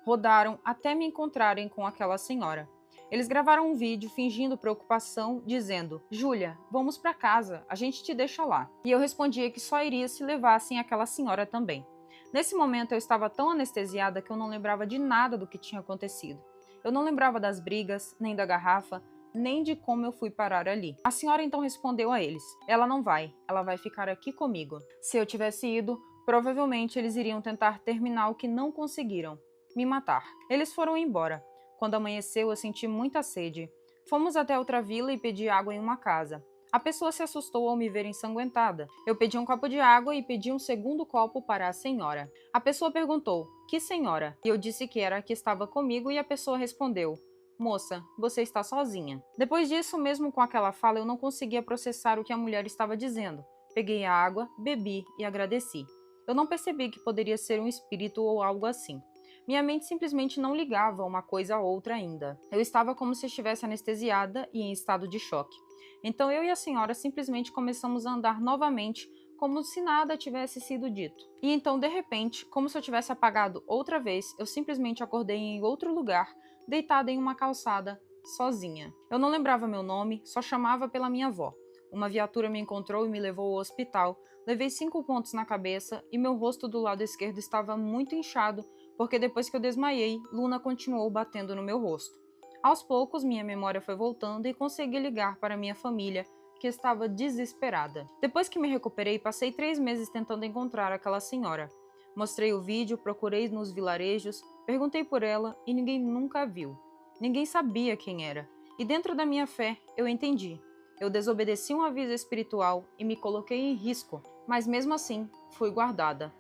Rodaram até me encontrarem com aquela senhora. Eles gravaram um vídeo fingindo preocupação, dizendo: "Júlia, vamos para casa, a gente te deixa lá." E eu respondia que só iria se levassem aquela senhora também. Nesse momento eu estava tão anestesiada que eu não lembrava de nada do que tinha acontecido. Eu não lembrava das brigas, nem da garrafa, nem de como eu fui parar ali. A senhora então respondeu a eles: "Ela não vai, ela vai ficar aqui comigo." Se eu tivesse ido, provavelmente eles iriam tentar terminar o que não conseguiram, me matar. Eles foram embora. Quando amanheceu, eu senti muita sede. Fomos até outra vila e pedi água em uma casa. A pessoa se assustou ao me ver ensanguentada. Eu pedi um copo de água e pedi um segundo copo para a senhora. A pessoa perguntou: "Que senhora?" E eu disse que era a que estava comigo e a pessoa respondeu: "Moça, você está sozinha." Depois disso, mesmo com aquela fala, eu não conseguia processar o que a mulher estava dizendo. Peguei a água, bebi e agradeci. Eu não percebi que poderia ser um espírito ou algo assim. Minha mente simplesmente não ligava uma coisa a outra ainda. Eu estava como se estivesse anestesiada e em estado de choque. Então eu e a senhora simplesmente começamos a andar novamente, como se nada tivesse sido dito. E então, de repente, como se eu tivesse apagado outra vez, eu simplesmente acordei em outro lugar, deitada em uma calçada, sozinha. Eu não lembrava meu nome, só chamava pela minha avó. Uma viatura me encontrou e me levou ao hospital. Levei 5 pontos na cabeça e meu rosto do lado esquerdo estava muito inchado, porque depois que eu desmaiei, Luna continuou batendo no meu rosto. Aos poucos, minha memória foi voltando e consegui ligar para minha família, que estava desesperada. Depois que me recuperei, passei 3 meses tentando encontrar aquela senhora. Mostrei o vídeo, procurei nos vilarejos, perguntei por ela e ninguém nunca a viu. Ninguém sabia quem era. E dentro da minha fé, eu entendi. Eu desobedeci um aviso espiritual e me coloquei em risco, mas mesmo assim, fui guardada.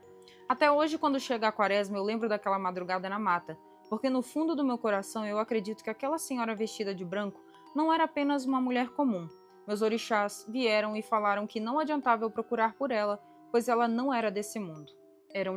Até hoje, quando chega a quaresma, eu lembro daquela madrugada na mata, porque no fundo do meu coração eu acredito que aquela senhora vestida de branco não era apenas uma mulher comum. Meus orixás vieram e falaram que não adiantava eu procurar por ela, pois ela não era desse mundo. Era um